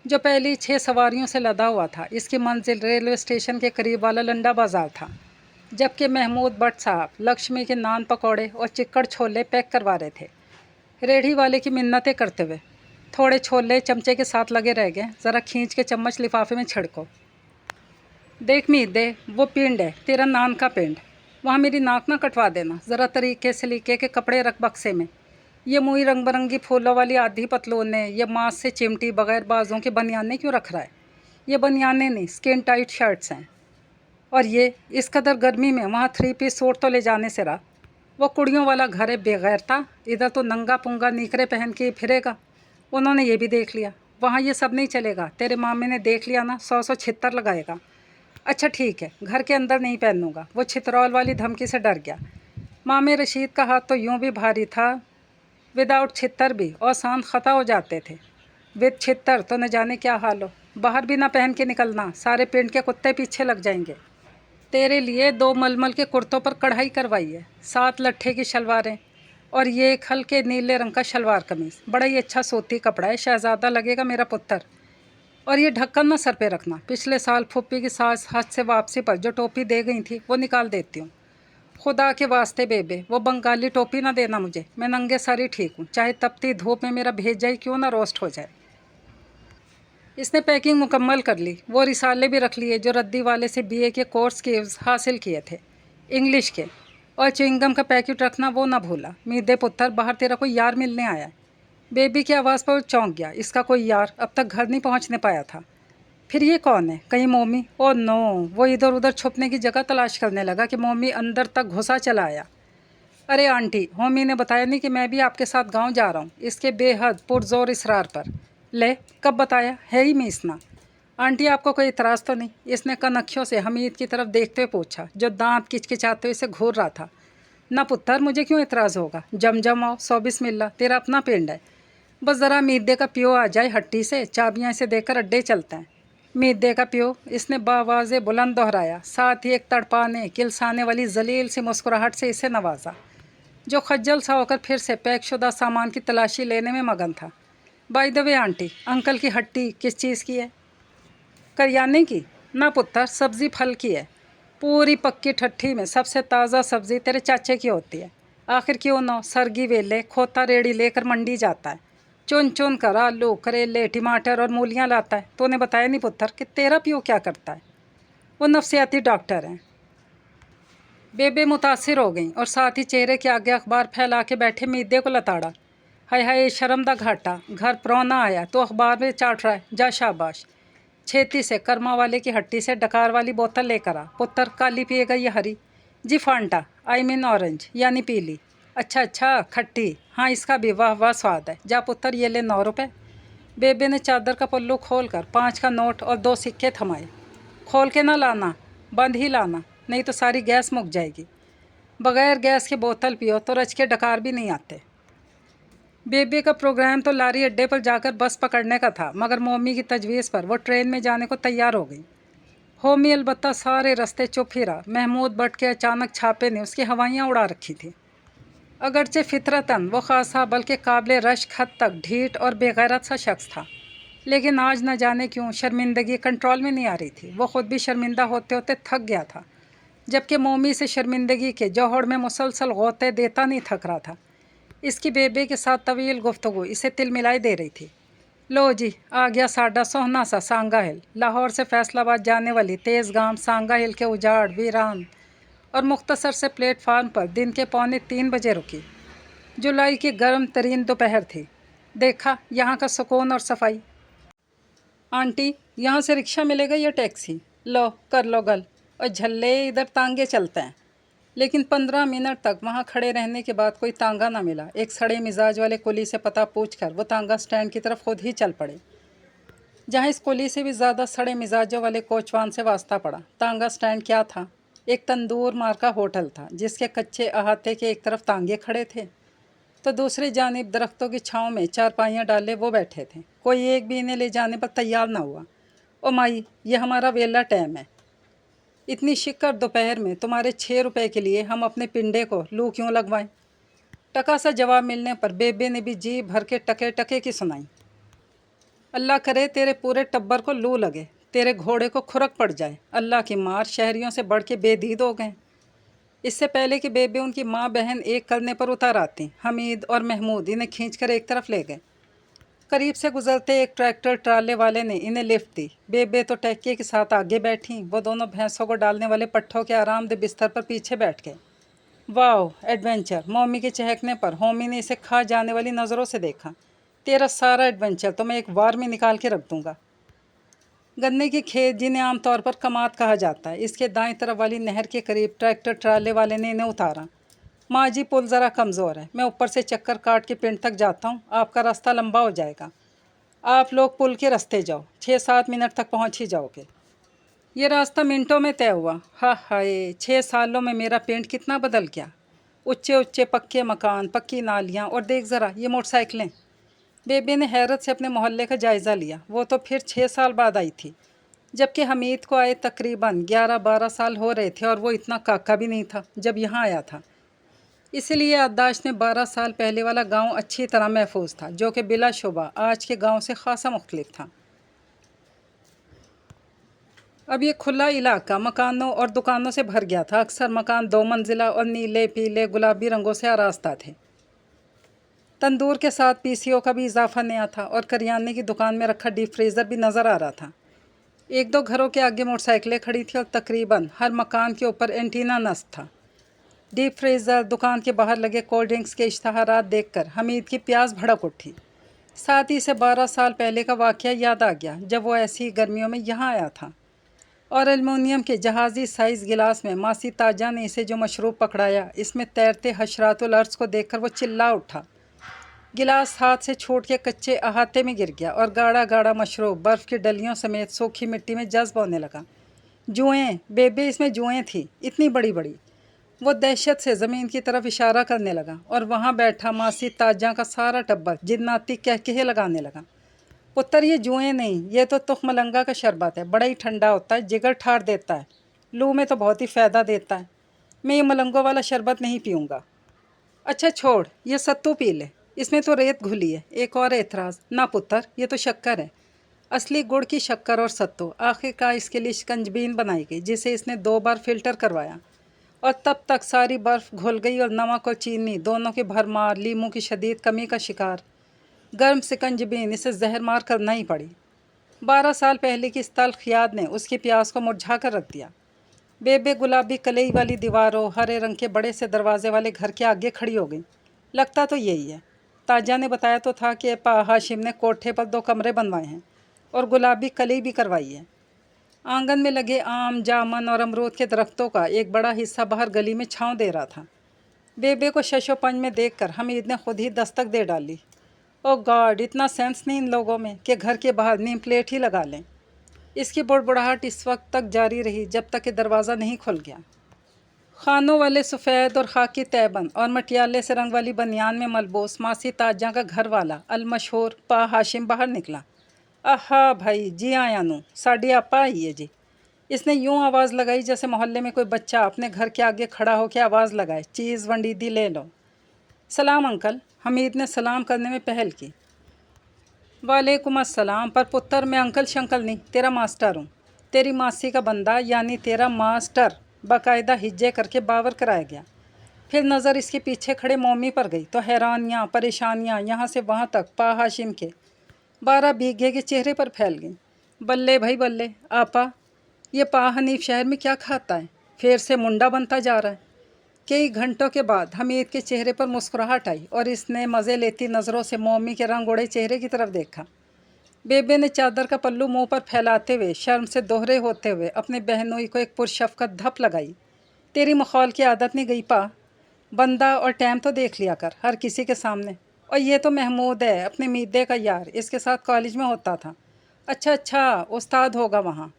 जो पहली 6 सवारियों से लदा हुआ था। इसकी मंजिल रेलवे स्टेशन के करीब वाला लंडा बाज़ार था, जबकि महमूद भट्ट साहब लक्ष्मी के नान पकौड़े और चिक्कड़ छोले पैक करवा रहे थे, रेढ़ी वाले की मिन्नतें करते हुए। थोड़े छोले चमचे के साथ लगे रह गए। ज़रा खींच के चम्मच लिफाफे में छिड़को। देख मीत दे, वो पिंड है तेरा नान का पिंड, वहाँ मेरी नाक ना कटवा देना। ज़रा तरीके से लीके के कपड़े रख बक्से में। ये मुई रंग बिरंगी फूलों वाली आधी पतलूने, ये मांस से चिमटी बगैर बाजों के बनियाने क्यों रख रहा है? ये बनियाने नहीं, स्किन टाइट शर्ट्स हैं। और ये इस कदर गर्मी में वहाँ 3 पीस सूट तो ले जाने से रहा। वो कुड़ियों वाला घर है बेगैरता, इधर तो नंगा पुंगा नीकरे पहन के फिरेगा। उन्होंने ये भी देख लिया। वहाँ ये सब नहीं चलेगा। तेरे मामे ने देख लिया ना, 100 छित्तर लगाएगा। अच्छा ठीक है, घर के अंदर नहीं पहनूंगा। वो छितरौल वाली धमकी से डर गया। मामे रशीद का हाथ तो यूं भी भारी था, विदाउट छित्तर भी और सांद ख़ता हो जाते थे। विद छित्तर तो न जाने क्या हाल हो। बाहर भी ना पहन के निकलना, सारे पेंट के कुत्ते पीछे लग जाएंगे। तेरे लिए 2 मलमल के कुर्तों पर कढ़ाई करवाई है, 7 लट्ठे की शलवारें और ये एक हल्के नीले रंग का शलवार कमीज़। बड़ा ही अच्छा सूती कपड़ा है, शहज़ादा लगेगा मेरा पुत्र। और ये ढक्कन ना सर पे रखना, पिछले साल फूफी की सास हज से वापसी पर जो टोपी दे गई थी वो निकाल देती हूँ। खुदा के वास्ते बेबे, वो बंगाली टोपी ना देना मुझे, मैं नंगे सर ही ठीक हूँ, चाहे तपती धूप में मेरा भेजा ही क्यों ना रोस्ट हो जाए। इसने पैकिंग मुकम्मल कर ली, वो रिसाले भी रख लिए जो रद्दी वाले से बीए के कोर्स के हासिल किए थे इंग्लिश के, और च्युइंगम का पैकेट रखना वो ना भूला। मीदे पुत्र, बाहर तेरा कोई यार मिलने आया है। बेबी की आवाज़ पर चौंक गया, इसका कोई यार अब तक घर नहीं पहुंचने पाया था। फिर ये कौन है, कहीं मोमी? ओ नो, वो इधर उधर छुपने की जगह तलाश करने लगा कि मोमी अंदर तक घुसा चला आया। अरे आंटी, होमी ने बताया नहीं कि मैं भी आपके साथ गांव जा रहा हूँ, इसके बेहद पुरजोर इसरार पर। ले, कब बताया है ही मीसना। आंटी आपको कोई इतराज़ तो नहीं? इसने कनखियों से हमीद की तरफ देखते हुए पूछा, जो दांत किचकिचाते हुए इसे घूर रहा था। ना पुत्र, मुझे क्यों इतराज़ होगा, जम जम आओ, 100 बिस्मिल्लाह, तेरा अपना पिंड है। बस ज़रा मीदे का पियो आ जाए हट्टी से, चाबियाँ इसे देकर अड्डे चलते हैं। मीदे का पियो, इसने बावाज़े बुलंद दोहराया, साथ ही एक तड़पाने किलसाने वाली जलील सी मुस्कुराहट से इसे नवाजा, जो खज्जल सा होकर फिर से पैकशुदा सामान की तलाशी लेने में मगन था। By the way aunty, uncle की हट्टी किस चीज़ की है? करियाने की? ना पुत्र, सब्ज़ी फल की है। पूरी पक्की ठट्ठी में सबसे ताज़ा सब्ज़ी तेरे चाचे की होती है। आखिर क्यों ना, सरगी वेले खोता रेड़ी लेकर मंडी जाता है, चुन चुन कर आलू करेले टमाटर और मूलियाँ लाता है। तूने बताया नहीं पुत्र कि तेरा पियो क्या करता है? वो नफ्सियाती डॉक्टर हैं। बेबे मुतासिर हो गई और साथ ही चेहरे के आगे अखबार फैला के बैठे मीदे को लताड़ा। हाय हाय, शर्म दा घाटा, घर परौना आया तो अखबार में चाट रहा है, जा शाबाश। छेती से कर्मा वाले की हट्टी से डकार वाली बोतल लेकर आ। पुत्र, काली पिएगा या हरी? जी फांटा, आई मीन ऑरेंज, यानी पीली। अच्छा अच्छा, खट्टी, हाँ इसका भी वाह वाह स्वाद है। जा पुत्र, ये ले 9 रुपये। बेबे ने चादर का पल्लू खोलकर 5 का नोट और 2 सिक्के थमाए। खोल के ना लाना, बंद ही लाना, नहीं तो सारी गैस मुक जाएगी। बगैर गैस के बोतल पियो तो रच के डकार भी नहीं आते। बेबे का प्रोग्राम तो लारी अड्डे पर जाकर बस पकड़ने का था, मगर मोमी की तजवीज़ पर वो ट्रेन में जाने को तैयार हो गई। होमी अलबत्ता सारे रास्ते चुप ही रहा। महमूद भट्ट के अचानक छापे ने उसकी हवाइयाँ उड़ा रखी थी। अगरचे फितरतन वो खासा बल्कि काबिल रश्क हद तक ढीठ और बेगैरत सा शख्स था, लेकिन आज न जाने क्यों शर्मिंदगी कंट्रोल में नहीं आ रही थी। वो ख़ुद भी शर्मिंदा होते होते थक गया था, जबकि मोमी से शर्मिंदगी के जौहर में मुसलसल गोते देता नहीं थक रहा था। इसकी बेबे के साथ तवील गुफ्तगू इसे तिल मिलाई दे रही थी। लो जी, आ गया साडा सोहना सा सांगा हिल। लाहौर से फैसलाबाद जाने वाली तेज़ गाम सांगा हिल के उजाड़ वीरान और मुख्तसर से प्लेटफार्म पर दिन के 2:45 बजे रुकी। जुलाई की गर्म तरीन दोपहर थी। देखा यहाँ का सुकून और सफाई। आंटी, यहाँ से रिक्शा मिलेगा या टैक्सी? लो कर लो गल, और झल्ले इधर तांगे चलते हैं। लेकिन 15 मिनट तक वहाँ खड़े रहने के बाद कोई तांगा ना मिला। एक सड़े मिजाज वाले कुली से पता पूछकर वो तांगा स्टैंड की तरफ खुद ही चल पड़े, जहाँ इस कुली से भी ज़्यादा सड़े मिजाजों वाले कोचवान से वास्ता पड़ा। तांगा स्टैंड क्या था? एक तंदूर मार का होटल था, जिसके कच्चे अहाते के एक तरफ तांगे खड़े थे तो दूसरी जानिब दरख्तों की छाँव में चारपाइयाँ डाले वो बैठे थे। कोई एक भी इन्हें ले जाने पर तैयार ना हुआ। ओ माई, ये हमारा वेला टाइम है, इतनी शिक्कर दोपहर में तुम्हारे 6 रुपए के लिए हम अपने पिंडे को लू क्यों लगवाएं? टका सा जवाब मिलने पर बेबे ने भी जी भर के टके टके की सुनाई। अल्लाह करे तेरे पूरे टब्बर को लू लगे, तेरे घोड़े को खुरक पड़ जाए। अल्लाह की मार, शहरियों से बढ़ के बेदीद हो गए। इससे पहले कि बेबे उनकी माँ बहन एक करने पर उतर आती, हमीद और महमूद इन्हें खींचकर एक तरफ ले गए। करीब से गुजरते एक ट्रैक्टर ट्राले वाले ने इन्हें लिफ्ट दी। बेबे तो टैक्के के साथ आगे बैठी, वो दोनों भैंसों को डालने वाले पट्ठों के आरामदेह बिस्तर पर पीछे बैठ गए। Wow adventure! मम्मी के चहकने पर होमी ने इसे खा जाने वाली नज़रों से देखा। तेरा सारा एडवेंचर तो मैं एक वार में निकाल के रख दूंगा। गन्ने की खेत, जिन्हें आमतौर पर कमात कहा जाता है, इसके दाएं तरफ वाली नहर के करीब ट्रैक्टर ट्राले वाले ने इन्हें उतारा। माँ जी, पुल ज़रा कमज़ोर है, मैं ऊपर से चक्कर काट के पिंड तक जाता हूँ, आपका रास्ता लंबा हो जाएगा। आप लोग पुल के रास्ते जाओ, 6-7 मिनट तक पहुँच ही जाओगे। ये रास्ता मिनटों में तय हुआ। हाँ हाय, 6 सालों में मेरा पिंड कितना बदल गया। ऊंचे ऊंचे पक्के मकान, पक्की नालियाँ, और देख ज़रा ये मोटरसाइकिलें। बेबे ने हैरत से अपने मोहल्ले का जायज़ा लिया। वो तो फिर 6 साल बाद आई थी, जबकि हमीद को आए तकरीबन 11-12 साल हो रहे थे और वो इतना काका भी नहीं था जब यहाँ आया था। इसीलिए याददाश्त में 12 साल पहले वाला गांव अच्छी तरह महफूज था, जो कि बिलाशुबा आज के गांव से खासा मुख्तलिफ था। अब ये खुला इलाका मकानों और दुकानों से भर गया था। अक्सर मकान 2 मंजिला और नीले पीले गुलाबी रंगों से आरास्ता थे। तंदूर के साथ पीसीओ का भी इजाफा नया था और करियाने की दुकान में रखा डीप फ्रीज़र भी नज़र आ रहा था। 1-2 घरों के आगे मोटरसाइकिलें खड़ी थी और तकरीबन हर मकान के ऊपर एंटीना नस्ब था। डीप फ्रीज़र, दुकान के बाहर लगे कोल्ड ड्रिंक्स के इश्तहारात देखकर हमीद की प्यास भड़क उठी। साथ ही से 12 साल पहले का वाक़या याद आ गया, जब वो ऐसी गर्मियों में यहाँ आया था और एल्युमिनियम के जहाज़ी साइज़ गिलास में मासी ताजा ने इसे जो मशरूब पकड़ाया, इसमें तैरते हशरातुल अर्ज़ को देखकर वो चिल्ला उठा। गिलास हाथ से छूट के कच्चे अहाते में गिर गया और गाढ़ा गाढ़ा मशरूब बर्फ़ की डलियों समेत सूखी मिट्टी में जज्ब होने लगा। जुएँ, बेबे इसमें जुएँ थी, इतनी बड़ी बड़ी। वो दहशत से ज़मीन की तरफ इशारा करने लगा और वहाँ बैठा मासी ताजा का सारा टब्बर जिन्नाती कहकहे लगाने लगा। पुत्र, ये जुएँ नहीं, ये तो तुखमलंगा का शरबत है, बड़ा ही ठंडा होता है, जिगर ठार देता है, लू में तो बहुत ही फ़ायदा देता है। मैं ये मलंगों वाला शरबत नहीं पीऊँगा। अच्छा छोड़, ये सत्तू पी ले, इसमें तो रेत घुली है। एक और एतराज़, ना पुत्र, ये तो शक्कर है, असली गुड़ की शक्कर और सत्तू। आखिरकार इसके लिए शिकंजबीन बनाई गई, जिसे इसने 2 बार फ़िल्टर करवाया और तब तक सारी बर्फ़ घुल गई और नमक और चीनी दोनों की भरमार, लीमू की शदीद कमी का शिकार। गर्म शिकंजबीन इसे जहर मार करना ही पड़ी। 12 साल पहले की इस तल्ख याद ने उसकी प्यास को मुरझा कर रख दिया। बेबे गुलाबी कलई वाली दीवारों, हरे रंग के बड़े से दरवाजे वाले घर के आगे खड़ी हो गई। लगता तो यही है। ताजा ने बताया तो था कि पा हाशिम ने कोठे पर 2 कमरे बनवाए हैं और गुलाबी कलई भी करवाई है। आंगन में लगे आम, जामन और अमरूद के दरख्तों का एक बड़ा हिस्सा बाहर गली में छांव दे रहा था। बेबे को शशोपंज में देखकर हमीद ने खुद ही दस्तक दे डाली। ओ गॉड, इतना सेंस नहीं इन लोगों में कि घर के बाहर नीम प्लेट ही लगा लें। इसकी बुड़बुड़ाहट इस वक्त तक जारी रही जब तक कि दरवाज़ा नहीं खुल गया। खानों वाले सफ़ेद और खाकी तैबन और मटियाले से रंग वाली बनियान में मलबूस मासी ताजा का घर वाला अलमशहूर पा हाशिम बाहर निकला। आहा भाई, जी आया नू, साड़ी आपा आई है जी। इसने यूं आवाज़ लगाई जैसे मोहल्ले में कोई बच्चा अपने घर के आगे खड़ा होकर आवाज़ लगाए, चीज़ वंडीदी ले लो। सलाम अंकल। हमीद ने सलाम करने में पहल की। वालेकुम अस्सलाम। पर पुत्र, मैं अंकल शंकल नहीं, तेरा मास्टर हूँ, तेरी मासी का बंदा, यानी तेरा मास्टर। बाकायदा हिज्जे करके बावर कराया गया। फिर नज़र इसके पीछे खड़े मोमी पर गई तो हैरानियाँ, परेशानियाँ यहाँ से वहाँ तक पा हाशिम के 12 बीघे के चेहरे पर फैल गई। बल्ले भाई बल्ले, आपा ये पा हनीफ शहर में क्या खाता है, फिर से मुंडा बनता जा रहा है। कई घंटों के बाद हमीद के चेहरे पर मुस्कुराहट आई और इसने मज़े लेती नज़रों से मोमी के रंग उड़े चेहरे की तरफ देखा। बेबे ने चादर का पल्लू मुंह पर फैलाते हुए, शर्म से दोहरे होते हुए अपने बहनोई को एक पुरशफ़क़त धप लगाई। तेरी मखौल की आदत नहीं गई पा, बंदा और टाइम तो देख लिया कर हर किसी के सामने। और ये तो महमूद है, अपने मीदे का यार, इसके साथ कॉलेज में होता था। अच्छा अच्छा, उस्ताद होगा वहाँ।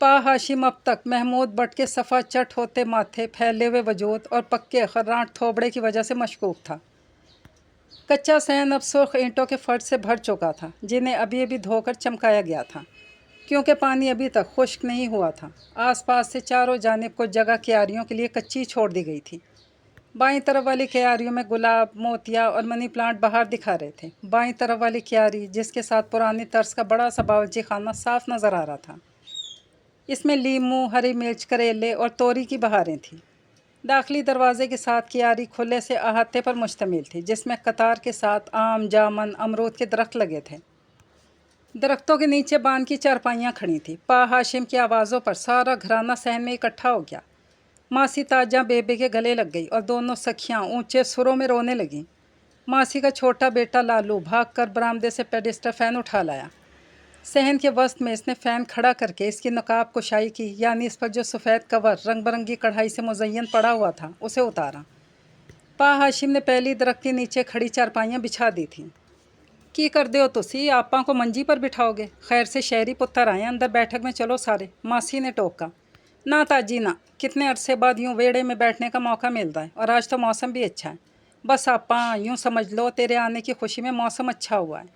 पा हाशिम अब तक महमूद बट के सफ़ा चट होते माथे, फैले हुए वजूद और पक्के खर्राट थोबड़े की वजह से मशकूक था। कच्चा सहन अब सुर्ख ईंटों के फर्श से भर चुका था, जिन्हें अभी अभी धोकर चमकाया गया था, क्योंकि पानी अभी तक खुश्क नहीं हुआ था। आसपास से चारों जानिब को जगह क्यारियों के लिए कच्ची छोड़ दी गई थी। बाईं तरफ वाली क्यारियों में गुलाब, मोतिया और मनी प्लांट बाहर दिखा रहे थे। बाईं तरफ वाली क्यारी, जिसके साथ पुरानी तर्ज का बड़ा सा बावर्ची खाना साफ नज़र आ रहा था, इसमें लीमू, हरी मिर्च, करेले और तोरी की बहारें थीं। दाखिली दरवाजे के साथ क्यारी खुले से अहाते पर मुश्तमिल थी, जिसमें कतार के साथ आम, जामन, अमरूद के दरख्त लगे थे। दरख्तों के नीचे बांध की चारपाइयाँ खड़ी थीं। पा हाशिम की आवाज़ों पर सारा घराना सहन में इकट्ठा हो गया। मासी ताजा बेबे के गले लग गई और दोनों सखियाँ ऊंचे सुरों में रोने लगीं। मासी का छोटा बेटा लालू भागकर बरामदे से पेडिस्टर फ़ैन उठा लाया। सहन के वस्त में इसने फ़ैन खड़ा करके इसकी नकाब कुशाई की, यानी इस पर जो सफ़ेद कवर रंग बरंगी कढ़ाई से मुज़य्यन पड़ा हुआ था उसे उतारा। पा हाशिम ने पहली दरख्त के नीचे खड़ी चारपाइयाँ बिछा दी थीं। की कर दे हो तुसी, आपा को मंजी पर बिठाओगे? खैर से शहरी पुत्र आए, अंदर बैठक में चलो सारे, मासी ने टोका। ना ताजी ना, कितने अरसे बाद यूँ वेड़े में बैठने का मौका मिलता है, और आज तो मौसम भी अच्छा है। बस आपा यूँ समझ लो, तेरे आने की खुशी में मौसम अच्छा हुआ है।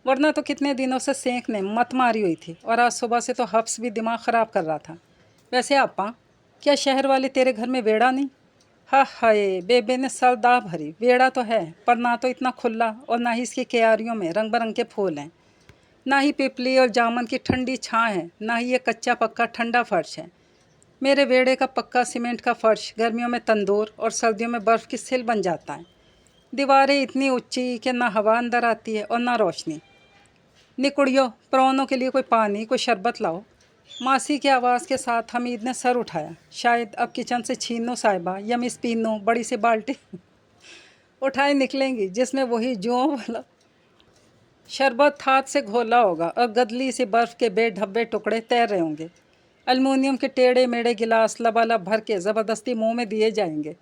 ورنہ تو کتنے دنوں سے سینک نے مت ماری ہوئی تھی اور آج صبح سے تو حفظ بھی دماغ خراب کر رہا تھا۔ ویسے آپا، کیا شہر والے تیرے گھر میں ویڑا نہیں؟ ہاں ہائے، بیبے نے سر داہ بھری۔ ویڑا تو ہے، پر نہ تو اتنا کھلا اور نہ ہی اس کی کیاریوں میں رنگ برنگ کے پھول ہیں، نہ ہی پپلی اور جامن کی ٹھنڈی چھاں ہے، نہ ہی یہ کچا پکا ٹھنڈا فرش ہے۔ میرے ویڑے کا پکا سیمنٹ کا فرش گرمیوں میں تندور اور سردیوں میں برف کی سل بن جاتا ہے۔ دیواریں اتنی اونچی کہ نہ ہوا اندر آتی ہے اور نہ روشنی۔ نکڑیو، پرونوں کے لیے کوئی پانی، کوئی شربت لاؤ۔ ماسی کی آواز کے ساتھ حمید نے سر اٹھایا۔ شاید اب کچن سے چھینو صاحبہ یا مس پینو بڑی سی بالٹی اٹھائے نکلیں گی، جس میں وہی جوں والا شربت ہاتھ سے گھولا ہوگا اور گدلی سی برف کے بے ڈھبے ٹکڑے تیر رہے ہوں گے۔ المونیم کے ٹیڑھے میڑے گلاس لبالب بھر کے زبردستی منہ میں دیے جائیں گے۔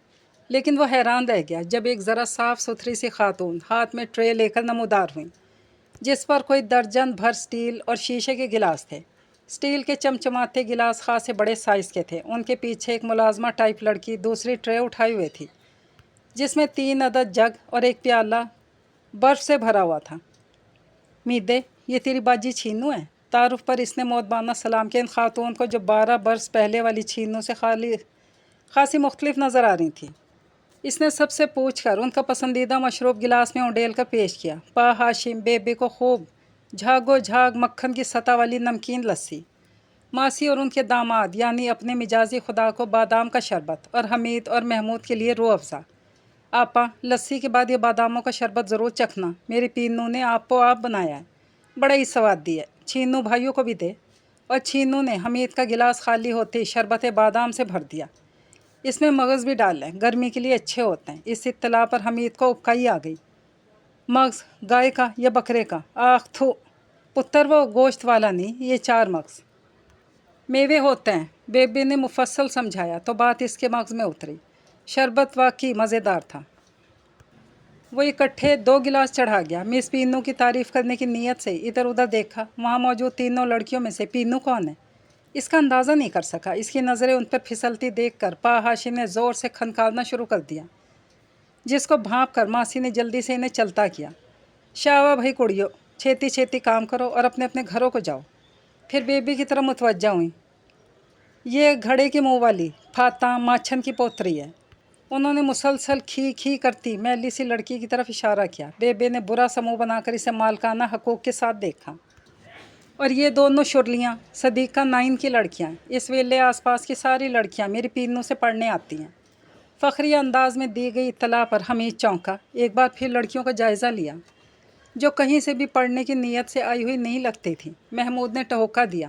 لیکن وہ حیران رہ گیا جب ایک ذرا صاف ستھری سی خاتون ہاتھ میں ٹرے لے کر نمودار ہوئیں، جس پر کوئی درجن بھر سٹیل اور شیشے کے گلاس تھے۔ سٹیل کے چمچماتے گلاس خاصے بڑے سائز کے تھے۔ ان کے پیچھے ایک ملازمہ ٹائپ لڑکی دوسری ٹرے اٹھائی ہوئے تھی، جس میں 3 عدد جگ اور ایک پیالہ برف سے بھرا ہوا تھا۔ میدے، یہ تیری باجی چھینو ہے۔ تعارف پر اس نے موتبانہ سلام کیا۔ ان خاتون کو جو 12 برس پہلے والی چھینو سے خاصی مختلف نظر آ رہی تھی، اس نے سب سے پوچھ کر ان کا پسندیدہ مشروب گلاس میں اونڈیل کر پیش کیا۔ پا ہاشم بیبے کو خوب جھاگو جھاگ مکھن کی سطح والی نمکین لسی، ماسی اور ان کے داماد یعنی اپنے مجازی خدا کو بادام کا شربت، اور حمید اور محمود کے لیے روح افزا۔ آپا، لسی کے بعد یہ باداموں کا شربت ضرور چکھنا، میری پینو نے آپ بنایا ہے، بڑا ہی سوادی ہے، چھینو بھائیوں کو بھی دے۔ اور چھینو نے حمید کا گلاس خالی ہوتے ہی شربت بادام سے بھر دیا۔ اس میں مغز بھی ڈال لیں، گرمی کے لیے اچھے ہوتے ہیں۔ اس اطلاع پر حمید کو ابکائی آ گئی۔ مغز گائے کا یا بکرے کا؟ آخ تھو پتر، وہ گوشت والا نہیں، یہ 4 مغز میوے ہوتے ہیں، بیبے نے مفصل سمجھایا تو بات اس کے مغز میں اتری۔ شربت واقعی مزیدار تھا۔ وہ اکٹھے 2 گلاس چڑھا گیا۔ مس پینو کی تعریف کرنے کی نیت سے ادھر ادھر دیکھا۔ وہاں موجود تینوں لڑکیوں میں سے پینو کون ہے، اس کا اندازہ نہیں کر سکا۔ اس کی نظریں ان پر پھسلتی دیکھ کر پا ہاشم نے زور سے کھنکھالنا شروع کر دیا، جس کو بھانپ کر ماسی نے جلدی سے انہیں چلتا کیا۔ شاوا بھائی کڑیو، چھیتی چھیتی کام کرو اور اپنے اپنے گھروں کو جاؤ۔ پھر بیبی کی طرف متوجہ ہوئیں۔ یہ گھڑے کے منہ والی فاتح ماچھن کی پوتری ہے۔ انہوں نے مسلسل کھی کھی کرتی میلی سی لڑکی کی طرف اشارہ کیا۔ بیبے نے برا سا منہ بنا کر اسے مالکانہ حقوق کے ساتھ دیکھا۔ اور یہ دونوں شرلیاں صدیقہ 9 کی لڑکیاں ہیں۔ اس ویلے آس پاس کی ساری لڑکیاں میری پینو سے پڑھنے آتی ہیں۔ فخری انداز میں دی گئی اطلاع پر حمید چونکا۔ ایک بار پھر لڑکیوں کا جائزہ لیا، جو کہیں سے بھی پڑھنے کی نیت سے آئی ہوئی نہیں لگتی تھی۔ محمود نے ٹہوکا دیا،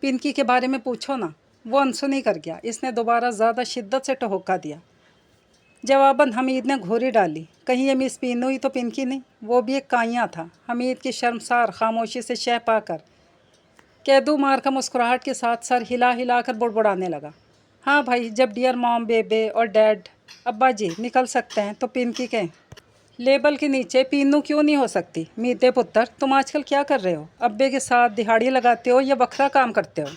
پنکی کے بارے میں پوچھو نا۔ وہ انسنی کر گیا۔ اس نے دوبارہ زیادہ شدت سے ٹہوکا دیا۔ جواباً حمید نے گھوری ڈالی، کہیں یہ مس پینو ہی تو پنکی نہیں؟ وہ بھی ایک کائیاں تھا۔ حمید کی شرمسار خاموشی سے شہ پا کر کیدو مار کا مسکراہٹ کے ساتھ سر ہلا ہلا کر بڑبڑانے لگا۔ ہاں بھائی، جب ڈیئر مام بیبے اور ڈیڈ ابا جی نکل سکتے ہیں تو پنکی کے لیبل کے نیچے پینو کیوں نہیں ہو سکتی؟ میتے پتر، تم آج کل کیا کر رہے ہو؟ ابے کے ساتھ دہاڑی لگاتے ہو یا وکھرا کام کرتے ہو؟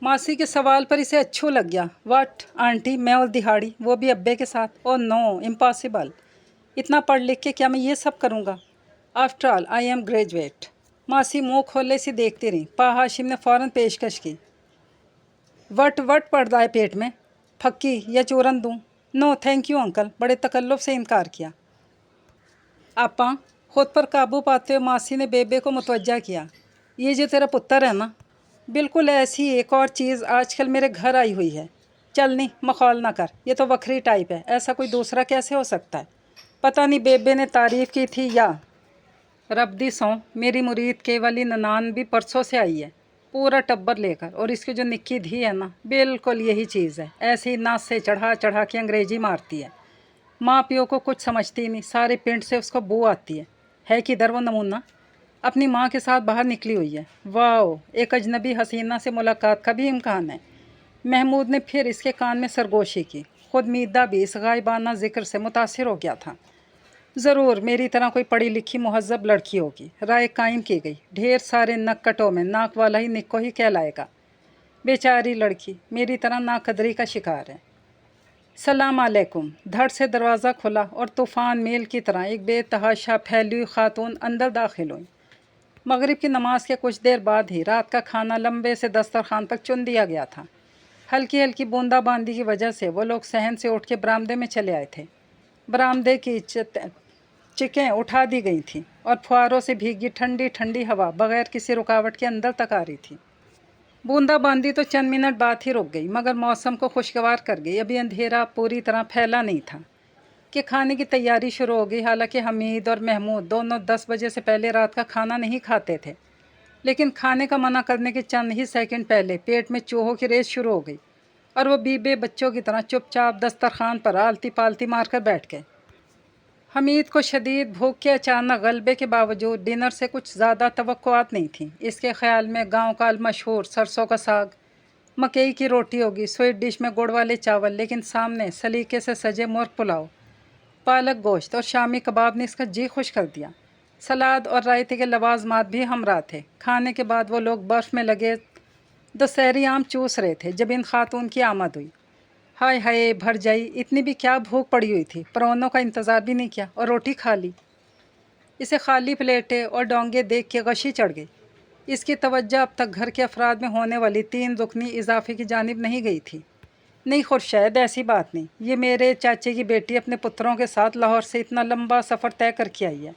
ماسی کے سوال پر اسے اچھو لگ گیا۔ واٹ آنٹی، میں اور دہاڑی، وہ بھی ابے کے ساتھ؟ Oh no, impossible. اتنا پڑھ لکھ کے کیا میں یہ سب کروں گا؟ After all I am graduate. ماسی منہ کھولے سی دیکھتی رہی۔ پا ہاشم نے فوراً پیشکش کی، وٹ پڑ رہا ہے پیٹ میں؟ پھکی یا چورن دوں؟ نو تھینک یو انکل، بڑے تکلف سے انکار کیا۔ آپا، خود پر قابو پاتے ہوئے ماسی نے بیبے کو متوجہ کیا۔ یہ جو تیرا پتر ہے نا، بالکل ایسی ایک اور چیز آج کل میرے گھر آئی ہوئی ہے۔ چل نہیں، مخول نہ کر، یہ تو وکھری ٹائپ ہے، ایسا کوئی دوسرا کیسے ہو سکتا ہے؟ پتہ نہیں بیبے نے تعریف کی تھی یا رب دی سوں، میری مرید کے والی ننان بھی پرسوں سے آئی ہے، پورا ٹبر لے کر، اور اس کی جو نکی دھی ہے نا، بالکل یہی چیز ہے، ایسی ہی ناس سے چڑھا کے انگریزی مارتی ہے۔ ماں پیو کو کچھ سمجھتی نہیں، سارے پنڈ سے اس کو بو آتی ہے کدھر وہ نمونہ؟ اپنی ماں کے ساتھ باہر نکلی ہوئی ہے۔ واو، ایک اجنبی حسینہ سے ملاقات کا بھی امکان ہے۔ محمود نے پھر اس کے کان میں سرگوشی کی۔ خود میدہ بھی اس غائبانہ ذکر سے متاثر ہو گیا تھا۔ ضرور میری طرح کوئی پڑھی لکھی مہذب لڑکی ہوگی، رائے قائم کی گئی۔ ڈھیر سارے نک کٹوں میں ناک والا ہی نک کو ہی کہلائے گا۔ بیچاری لڑکی میری طرح ناقدری کا شکار ہے۔ سلام علیکم۔ دھڑ سے دروازہ کھلا اور طوفان میل کی طرح ایک بے تحاشا پھیلی ہوئی خاتون اندر داخل ہوئی۔ मगरिब की नमाज के कुछ देर बाद ही रात का खाना लंबे से दस्तरखान पर चुन दिया गया था। हल्की हल्की बूंदाबांदी की वजह से वो लोग सहन से उठ के बरामदे में चले आए थे। बरामदे की चिकें उठा दी गई थीं और फुहारों से भीगी ठंडी ठंडी हवा बगैर किसी रुकावट के अंदर तक आ रही थी। बूंदाबांदी तो चंद मिनट बाद ही रुक गई, मगर मौसम को खुशगवार कर गई। अभी अंधेरा पूरी तरह फैला नहीं था कि खाने की तैयारी शुरू हो गई। हालांकि हमीद और महमूद दोनों 10 बजे से पहले रात का खाना नहीं खाते थे, लेकिन खाने का मना करने के चंद ही सेकंड पहले पेट में चूहों की रेस शुरू हो गई और वो बीबे बच्चों की तरह चुपचाप दस्तरखान पर आलती पालती मारकर बैठ गए। हमीद को शदीद भूख के अचानक गलबे के बावजूद डिनर से कुछ ज़्यादा तवक्कुआत नहीं थी। इसके ख्याल में गांव का मशहूर सरसों का साग, मकई की रोटी होगी, स्वीट डिश में गुड़ वाले चावल, लेकिन सामने सलीके से सजे मुर्ग पुलाव, पालक गोश्त और शामी कबाब ने इसका जी खुश कर दिया। सलाद और रायते के लवाजमात भी हमरा थे। खाने के बाद वो लोग बर्फ़ में लगे दशहरी आम चूस रहे थे जब इन खातून की आमद हुई। हाय हाय भर जाई, इतनी भी क्या भूख पड़ी हुई थी। परवनों का इंतज़ार भी नहीं किया और रोटी खा ली। इसे खाली प्लेटें और डोंगे देख के गशी चढ़ गई। इसकी तवज्जो अब तक घर के अफराद में होने वाली 3 रुकनी इजाफे की जानिब नहीं गई थी। नहीं खुर्शायद, ऐसी बात नहीं। ये मेरे चाचे की बेटी अपने पुत्रों के साथ लाहौर से इतना लंबा सफ़र तय करके आई है।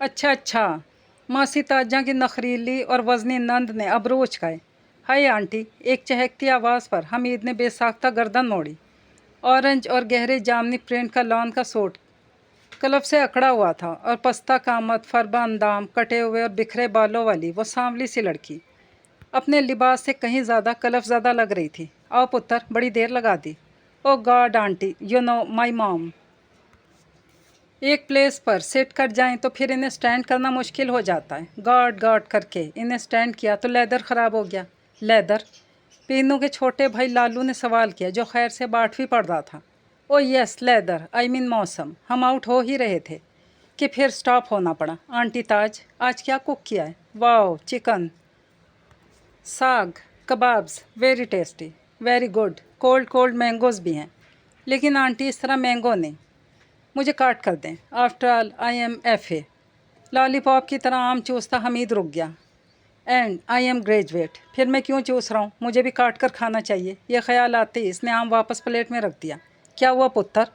अच्छा, मासी ताजा की नखरीली और वज़नी नंद ने अबरू उचकाए। हाय आंटी, एक चहकती आवाज़ पर हमीद ने बेसाख्ता गर्दन मोड़ी। ऑरेंज और गहरे जामनी प्रिंट का लॉन का सूट कलफ से अकड़ा हुआ था और पस्ता कामत, फरबा अंदाम, कटे हुए और बिखरे बालों वाली वो सांवली सी लड़की अपने लिबास से कहीं ज़्यादा कलफ ज़्यादा लग रही थी। आओ पुत्र, बड़ी देर लगा दी। Oh God aunty, you know my mom. एक प्लेस पर सिट कर जाएं तो फिर इन्हें स्टैंड करना मुश्किल हो जाता है। गॉड गॉड करके इन्हें स्टैंड किया तो लेदर ख़राब हो गया। लेदर? पीनू के छोटे भाई लालू ने सवाल किया, जो खैर से 8वीं पढ़ रहा था। ओ यस लेदर, आई मीन मौसम। हम आउट हो ही रहे थे कि फिर स्टॉप होना पड़ा। आंटी ताज, आज क्या कुक किया है? वाओ, चिकन, साग, kebabs, very tasty, very good. Cold cold mangoes भी हैं, लेकिन आंटी इस तरह मैंगो नहीं, मुझे काट कर दें। After all I M FA। Lollipop की तरह आम चूसता हमीद रुक गया। And I am graduate. फिर मैं क्यों चूस रहा हूँ? मुझे भी काट कर खाना चाहिए। यह ख्याल आते ही इसने आम वापस प्लेट में रख दिया। क्या हुआ पुत्र?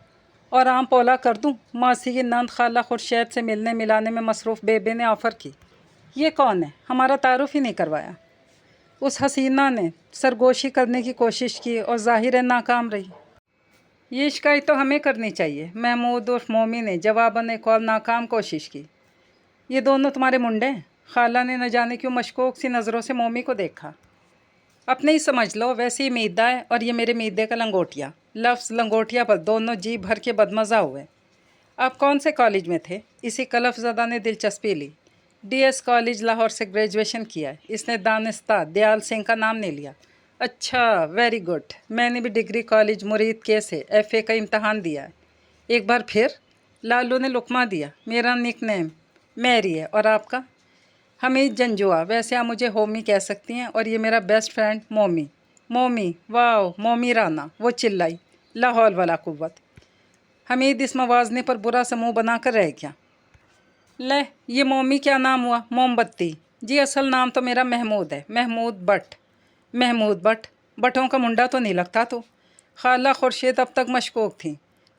और आम पोला कर दूँ? मासी की नंद खाला खुर्शैद से मिलने मिलाने में मसरूफ़ बेबे ने ऑफ़र की। ये कौन है? हमारा तारुफ ही नहीं करवाया। उस हसीना ने सरगोशी करने की कोशिश की और ज़ाहिर नाकाम रही। ये शिकायत तो हमें करनी चाहिए। महमूद उर्फ मोमी ने जवाबन एक और नाकाम कोशिश की। ये दोनों तुम्हारे मुंडे हैं? खाला ने न जाने क्यों मशकूक सी नज़रों से मोमी को देखा। अपने ही समझ लो, वैसे ही मीदा है और ये मेरे मीदे का लंगोटिया। लफ्ज़ लंगोटिया पर दोनों जी भर के बदमज़ा हुए। आप कौन से कॉलेज में थे? इसी कलफज़दा ने दिलचस्पी ली। DS कॉलेज लाहौर से ग्रेजुएशन किया है। इसने दानिस्ता दयाल सिंह का नाम नहीं लिया। अच्छा, वेरी गुड। मैंने भी डिग्री कॉलेज मुरीद के से FA का इम्तहान दिया है। एक बार फिर? लालू ने लुकमा दिया। मेरा निक नेम मैरी है। और आपका? हमीद जंजुआ। वैसे आप मुझे होमी कह सकती हैं। और ये मेरा बेस्ट फ्रेंड मोमी। मोमी? वाओ, मोमी राना, वो चिल्लाई। लाहौल वाला कुव्वत। हमीद इस मवाजने पर बुरा सा मुँह बना कर रह गया। ले, ये मोमी क्या नाम हुआ? मोमबत्ती। जी, असल नाम तो मेरा महमूद है, महमूद बट। महमूद बट? बटों का मुंडा तो नहीं लगता तो? खाला खुर्शीद अब तक मशकूक थी।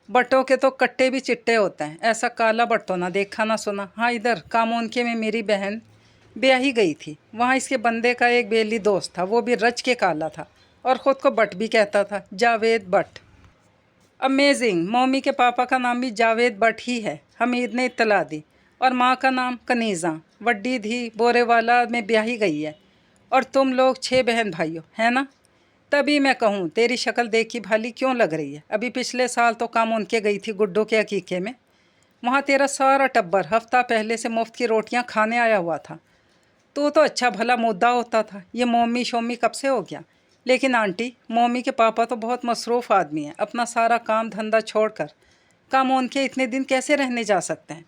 बटों के तो कट्टे भी चिट्टे होते हैं, ऐसा काला बट तो ना देखा ना सुना। हाँ, इधर कामोनके में मेरी बहन ब्याही गई थी। वहाँ इसके बंदे का एक बेली दोस्त था, वो भी रच के काला था और ख़ुद को बट भी कहता था, जावेद बट। अमेजिंग। मोमी के पापा का नाम भी जावेद बट ही है, हमीद ने इत्तला दी। और माँ का नाम कनीज़ा। वड्डी धी बोरेवाला में ब्याही गई है। और तुम लोग 6 बहन भाई हो, है ना? तभी मैं कहूँ, तेरी शक्ल देखी भाली क्यों लग रही है। अभी पिछले साल तो काम उनके गई थी गुड्डो के अकीके में। वहाँ तेरा सारा टब्बर हफ्ता पहले से मुफ्त की रोटियाँ खाने आया हुआ था। तू तो अच्छा भला मुद्दा होता था। ये मोमी शोमी कब से हो गया? लेकिन आंटी, मोमी के पापा तो बहुत मसरूफ़ आदमी हैं। अपना सारा काम धंधा छोड़कर काम उनके इतने दिन कैसे रहने जा सकते हैं?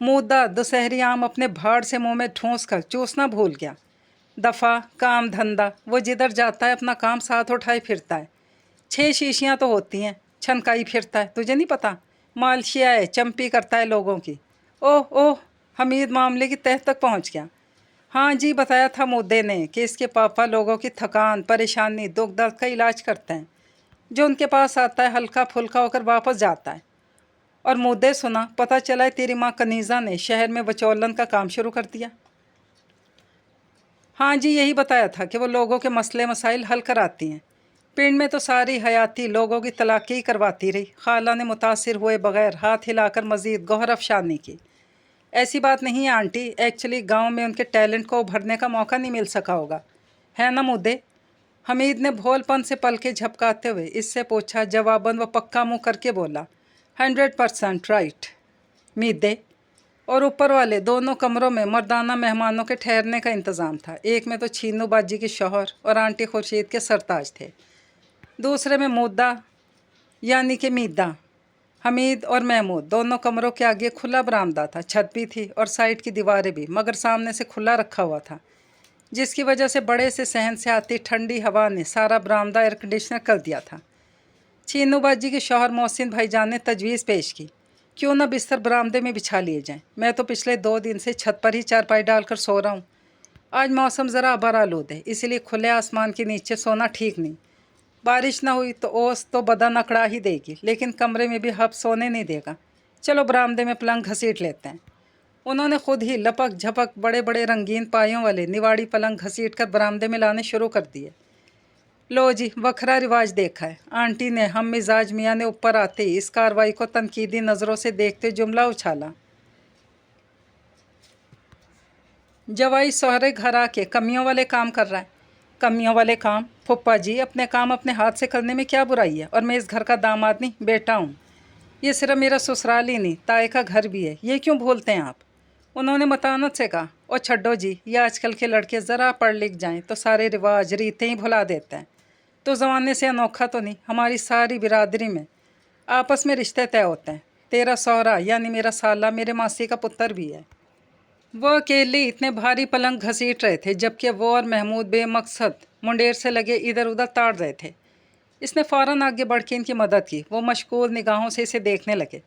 मुद्दा दशहरी आम अपने भाड़ से मुँह में ठूँस कर चूसना भूल गया। दफ़ा काम धंधा, वो जिधर जाता है अपना काम साथ उठाए फिरता है। 6 शीशियाँ तो होती हैं, छनकाई फिरता है। तुझे नहीं पता? मालशिया है, चंपी करता है लोगों की। ओह ओह, हमीद मामले की तह तक पहुंच गया। हाँ जी, बताया था मुद्दे ने कि इसके पापा लोगों की थकान, परेशानी, दुख दर्द का इलाज करते हैं। जो उनके पास आता है हल्का फुल्का होकर वापस जाता है। और मुद्दे सुना, पता चला है तेरी माँ कनीज़ा ने शहर में बचौलन का काम शुरू कर दिया। हाँ जी, यही बताया था कि वो लोगों के मसले मसाइल हल कराती हैं। पिंड में तो सारी हयाती लोगों की तलाक़ी ही करवाती रही। खाला ने मुतासिर हुए बगैर हाथ हिलाकर मज़ीद गौहर अफशानी की। ऐसी बात नहीं है आंटी, एक्चुअली गांव में उनके टैलेंट को उभरने का मौका नहीं मिल सका होगा, है ना मुद्दे? हमीद ने भोलपन से पलके झपकाते हुए इससे पूछा। जवाबन वो पक्का मुंह करके बोला, 100% राइट मीदे। और ऊपर वाले दोनों कमरों में मर्दाना मेहमानों के ठहरने का इंतज़ाम था। एक में तो छीनू बाजी के शौहर और आंटी खुर्शीद के सरताज थे, दूसरे में मुद्दा यानी कि मीदा। हमीद और महमूद दोनों कमरों के आगे खुला बरामदा था। छत भी थी और साइड की दीवारें भी, मगर सामने से खुला रखा हुआ था, जिसकी वजह से बड़े से सहन से आती ठंडी हवा ने सारा बरामदा एयर कंडीशनर कर दिया था। छीनू बाजी के शौहर मोहसिन भाईजान ने तजवीज़ पेश की, क्यों ना बिस्तर बरामदे में बिछा लिए जाएं। मैं तो पिछले 2 दिन से छत पर ही चारपाई डालकर सो रहा हूँ। आज मौसम ज़रा अबर आलूद है, इसीलिए खुले आसमान के नीचे सोना ठीक नहीं। बारिश ना हुई तो ओस तो बदन अकड़ा ही देगी, लेकिन कमरे में भी हब सोने नहीं देगा। चलो बरामदे में पलंग घसीट लेते हैं। उन्होंने खुद ही लपक झपक बड़े बड़े रंगीन पायों वाले निवाड़ी पलंग घसीट कर बरामदे में लाने शुरू कर दिए। लो जी, वखरा रिवाज देखा है, आंटी ने हम मिजाज मियाँ ने ऊपर आते ही इस कार्रवाई को तनकीदी नज़रों से देखते जुमला उछाला। जवाई सोहरे घर आके कमियों वाले काम कर रहा है। कमियों वाले काम? फुप्पा जी, अपने काम अपने हाथ से करने में क्या बुराई है? और मैं इस घर का दामाद नहीं, बेटा हूँ। ये सिर्फ मेरा ससुराल ही नहीं, ताए का घर भी है, ये क्यों भूलते हैं आप? उन्होंने मतानत से कहा। और छड्डो जी, ये आजकल के लड़के ज़रा पढ़ लिख जाएं तो सारे रिवाज रीतें ही भुला देते हैं। तो ज़माने से अनोखा तो नहीं, हमारी सारी बिरादरी में आपस में रिश्ते तय होते हैं। तेरा सौहरा यानी मेरा साला मेरे मासी का पुत्र भी है। वो अकेले इतने भारी पलंग घसीट रहे थे, जबकि वो और महमूद बेमकसद मुंडेर से लगे इधर उधर ताड़ रहे थे। इसने फ़ौरन आगे बढ़ के इनकी मदद की। वो मशकूर निगाहों से इसे देखने लगे।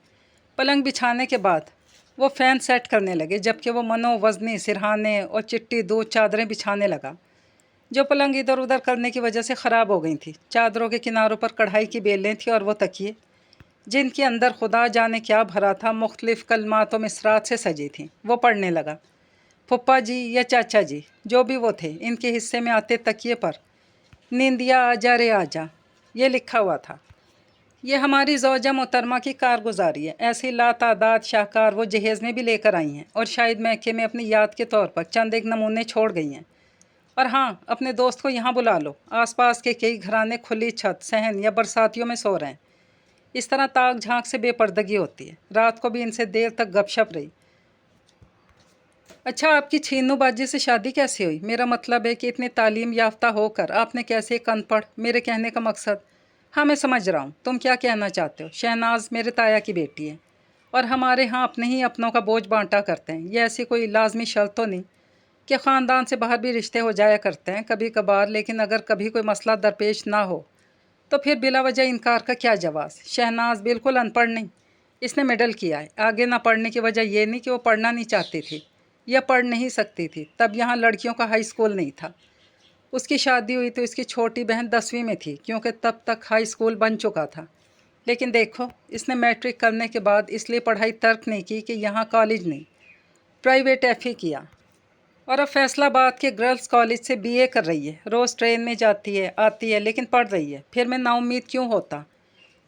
पलंग बिछाने के बाद वो फ़ैन सेट करने लगे, जबकि वो मनो वज़नी सिरहाने और चिट्टी 2 चादरें बिछाने लगा, जो पलंग इधर उधर करने की वजह से ख़राब हो गई थी। चादरों के किनारों पर कढ़ाई की बेलें थीं और वो तकिए, जिनके अंदर खुदा जाने क्या भरा था, मुख्तलिफ़ कलमात व मिसरात से सजी थीं। वो पढ़ने लगा। फुप्पा जी या चाचा जी, जो भी वो थे, इनके हिस्से में आते तकिए पर नींदिया आजा रे आजा ये लिखा हुआ था। ये हमारी ज़ौजा मोहतरमा की कारगुजारी है। ऐसी लातादाद शाहकार वो जहेज़ में भी लेकर आई हैं और शायद मैके में अपनी याद के तौर पर चंद एक नमूने छोड़ गई हैं। और हाँ, अपने दोस्त को यहाँ बुला लो। आसपास के कई घराने खुली छत, सहन या बरसातियों में सो रहे हैं। इस तरह ताक झांक से बेपर्दगी होती है। रात को भी इनसे देर तक गपशप रही। अच्छा, आपकी छीनू बाजी से शादी कैसे हुई? मेरा मतलब है कि इतनी तालीम याफ्ता होकर आपने कैसे एक अनपढ़? मेरे कहने का मकसद। हाँ, मैं समझ रहा हूँ तुम क्या कहना चाहते हो। शहनाज मेरे ताया की बेटी है और हमारे यहाँ अपने ही अपनों का बोझ बांटा करते हैं। ये ऐसी कोई लाजमी शर्त तो नहीं कि ख़ानदान से बाहर भी रिश्ते हो जाया करते हैं कभी कभार, लेकिन अगर कभी कोई मसला दरपेश ना हो तो फिर बिला वजह इनकार का क्या जवाब? शहनाज बिल्कुल अनपढ़ नहीं, इसने मिडल किया है। आगे ना पढ़ने की वजह यह नहीं कि वो पढ़ना नहीं चाहती थी या पढ़ नहीं सकती थी, तब यहाँ लड़कियों का हाई स्कूल नहीं था। उसकी शादी हुई तो इसकी छोटी बहन 10वीं में थी, क्योंकि तब तक हाई स्कूल बन चुका था। लेकिन देखो, इसने मैट्रिक करने के बाद इसलिए पढ़ाई तर्क नहीं की कि यहाँ कॉलेज नहीं, प्राइवेट एफ किया और अब फैसलाबाद के गर्ल्स कॉलेज से बीए कर रही है। रोज़ ट्रेन में जाती है आती है, लेकिन पढ़ रही है। फिर मैं नाउम्मीद क्यों होता?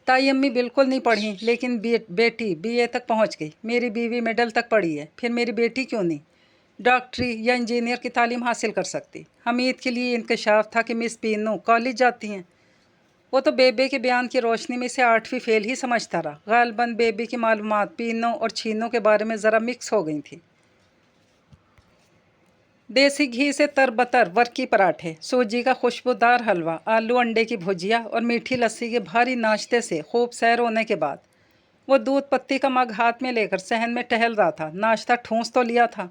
ताई अम्मी बिल्कुल नहीं पढ़ी, लेकिन बेटी बीए तक पहुंच गई। मेरी बीवी मिडल तक पढ़ी है, फिर मेरी बेटी क्यों नहीं डॉक्टरी या इंजीनियर की तालीम हासिल कर सकती? हमीद के लिए इंकशाफ था कि मिस पीनू कॉलेज जाती हैं। वो तो बेबे के बयान की रोशनी में से 8वीं फेल ही समझता रहा। गालबन बेबी की मालूमात पीनू और छीनू के बारे में ज़रा मिक्स हो गई थी। देसी घी से तरबतर वर्की पराठे, सूजी का खुशबूदार हलवा, आलू अंडे की भुजिया और मीठी लस्सी के भारी नाश्ते से खूब सैर होने के बाद वो दूध पत्ती का मग हाथ में लेकर सहन में टहल रहा था। नाश्ता ठूंस तो लिया था,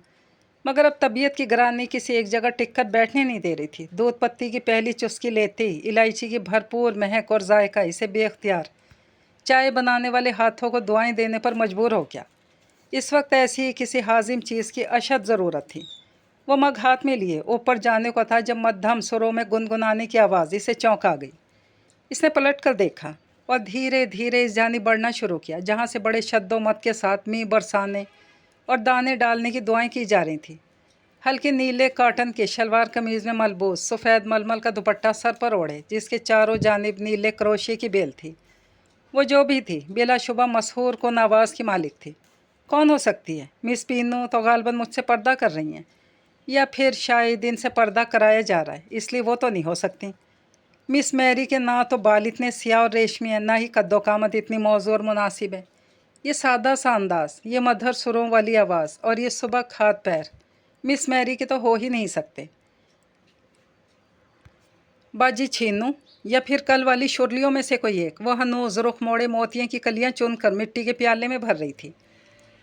मगर अब तबीयत की गिरानी किसी एक जगह टिककर बैठने नहीं दे रही थी। दूध पत्ती की पहली चुस्की लेते ही इलायची की भरपूर महक और जायका इसे बेख्तियार चाय बनाने वाले हाथों को दुआएं देने पर मजबूर हो गया। इस वक्त ऐसी ही किसी हाजिम चीज़ की अशद ज़रूरत थी। वो मग हाथ में लिए ऊपर जाने को था जब मध्यम सुरों में गुनगुनाने की आवाज़ इसे चौंका गई। इसने पलट कर देखा और धीरे धीरे इस जानिब बढ़ना शुरू किया जहाँ से बड़े शद्दोमत के साथ मींह बरसाने और दाने डालने की दुआएं की जा रही थीं। हल्के नीले कॉटन के शलवार कमीज़ में मलबूस सफ़ेद मलमल का दुपट्टा सर पर ओढ़े जिसके चारों जानिब नीले क्रोशे की बेल थी। वो जो भी थी बिलाशुबा मशहूर कुन आवाज़ की मालिक थी। कौन हो सकती है? मिस पीनू तो गालबन मुझसे पर्दा कर रही हैं, या फिर शायद इनसे पर्दा कराया जा रहा है, इसलिए वो तो नहीं हो सकती। मिस मैरी के ना तो बाल इतने सियाह और रेशमी हैं, ना ही कद्दोकामत इतनी मौजू और मुनासिब है। ये सादा सा अंदाज, ये मधुर सुरों वाली आवाज़ और ये सुबह हाथ पैर मिस मैरी के तो हो ही नहीं सकते। बाजी छीनू या फिर कल वाली शुरलियों में से कोई एक। वह हनूज रुख मोड़े मोतियों की कलियां चुनकर मिट्टी के प्याले में भर रही थी।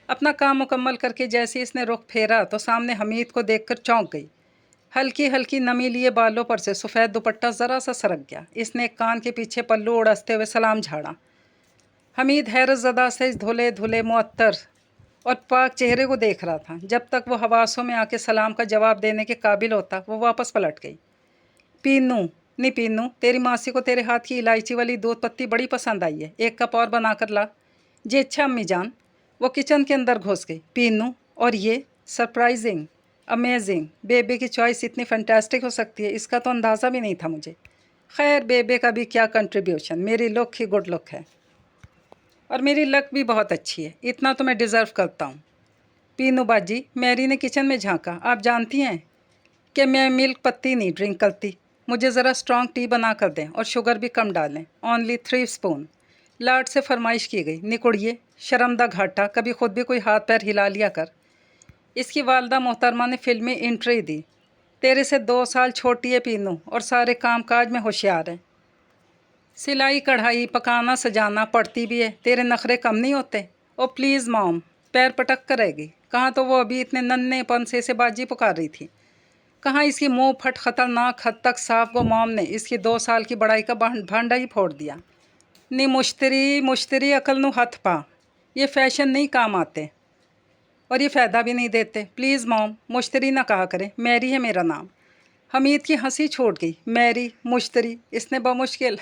अपना काम मुकम्मल करके जैसे इसने रुख फेरा तो सामने हमीद को देखकर चौंक गई। हल्की हल्की नमी लिए बालों पर से सफ़ेद दुपट्टा ज़रा सा सरक गया। इसने एक कान के पीछे पल्लू उड़सते हुए सलाम झाड़ा। हमीद हैरत ज़दा से इस धुले धुले मुअत्तर और पाक चेहरे को देख रहा था। जब तक वो हवासों में आके सलाम का जवाब देने के काबिल होता वो वापस पलट गई। पीनू, नहीं पीनू, तेरी मासी को तेरे हाथ की इलायची वाली दूध पत्ती बड़ी पसंद आई है, एक कप और बना कर ला। जी अच्छा अम्मी जान। वो किचन के अंदर घुस गई। पीनू, और ये सरप्राइजिंग, अमेजिंग, बेबे की चॉइस इतनी फैंटास्टिक हो सकती है, इसका तो अंदाज़ा भी नहीं था मुझे। खैर बेबे का भी क्या कंट्रीब्यूशन, मेरी लुक ही गुड लुक है और मेरी लक भी बहुत अच्छी है, इतना तो मैं डिज़र्व करता हूँ। पीनू बाजी, मैरी ने किचन में झांका। आप जानती हैं कि मैं मिल्क पत्ती नहीं ड्रिंक करती, मुझे ज़रा स्ट्रॉन्ग टी बना कर दें और शुगर भी कम डालें, ओनली 3 स्पून। लाड से फरमाइश की गई। निकुड़िए, शर्मदा घाटा, कभी खुद भी कोई हाथ पैर हिला लिया कर। इसकी वालदा मोहतरमा ने फिल्मी एंट्री दी। तेरे से 2 साल छोटी है पीनू और सारे काम काज में होशियार है। सिलाई कढ़ाई पकाना सजाना पड़ती भी है, तेरे नखरे कम नहीं होते। ओ प्लीज़ मॉम, पैर पटक कर रहेगी। कहाँ तो वो अभी इतने नन्हेपन से इसे बाजी पुकार रही थी, कहाँ इसकी मुंह फट खतरनाक हद तक साफ वो मॉम ने इसकी 2 साल की बड़ाई का भांडा ही फोड़ दिया। नी मुश्तरी मुश्तरी अकल नु हथ पा, ये फैशन नहीं काम आते और ये फ़ायदा भी नहीं देते। प्लीज़ मॉम, मुश्तरी ना कहा करें, मैरी है मेरा नाम। हमीद की हंसी छूट गई। मैरी, मुश्तरी, इसने बमुश्किल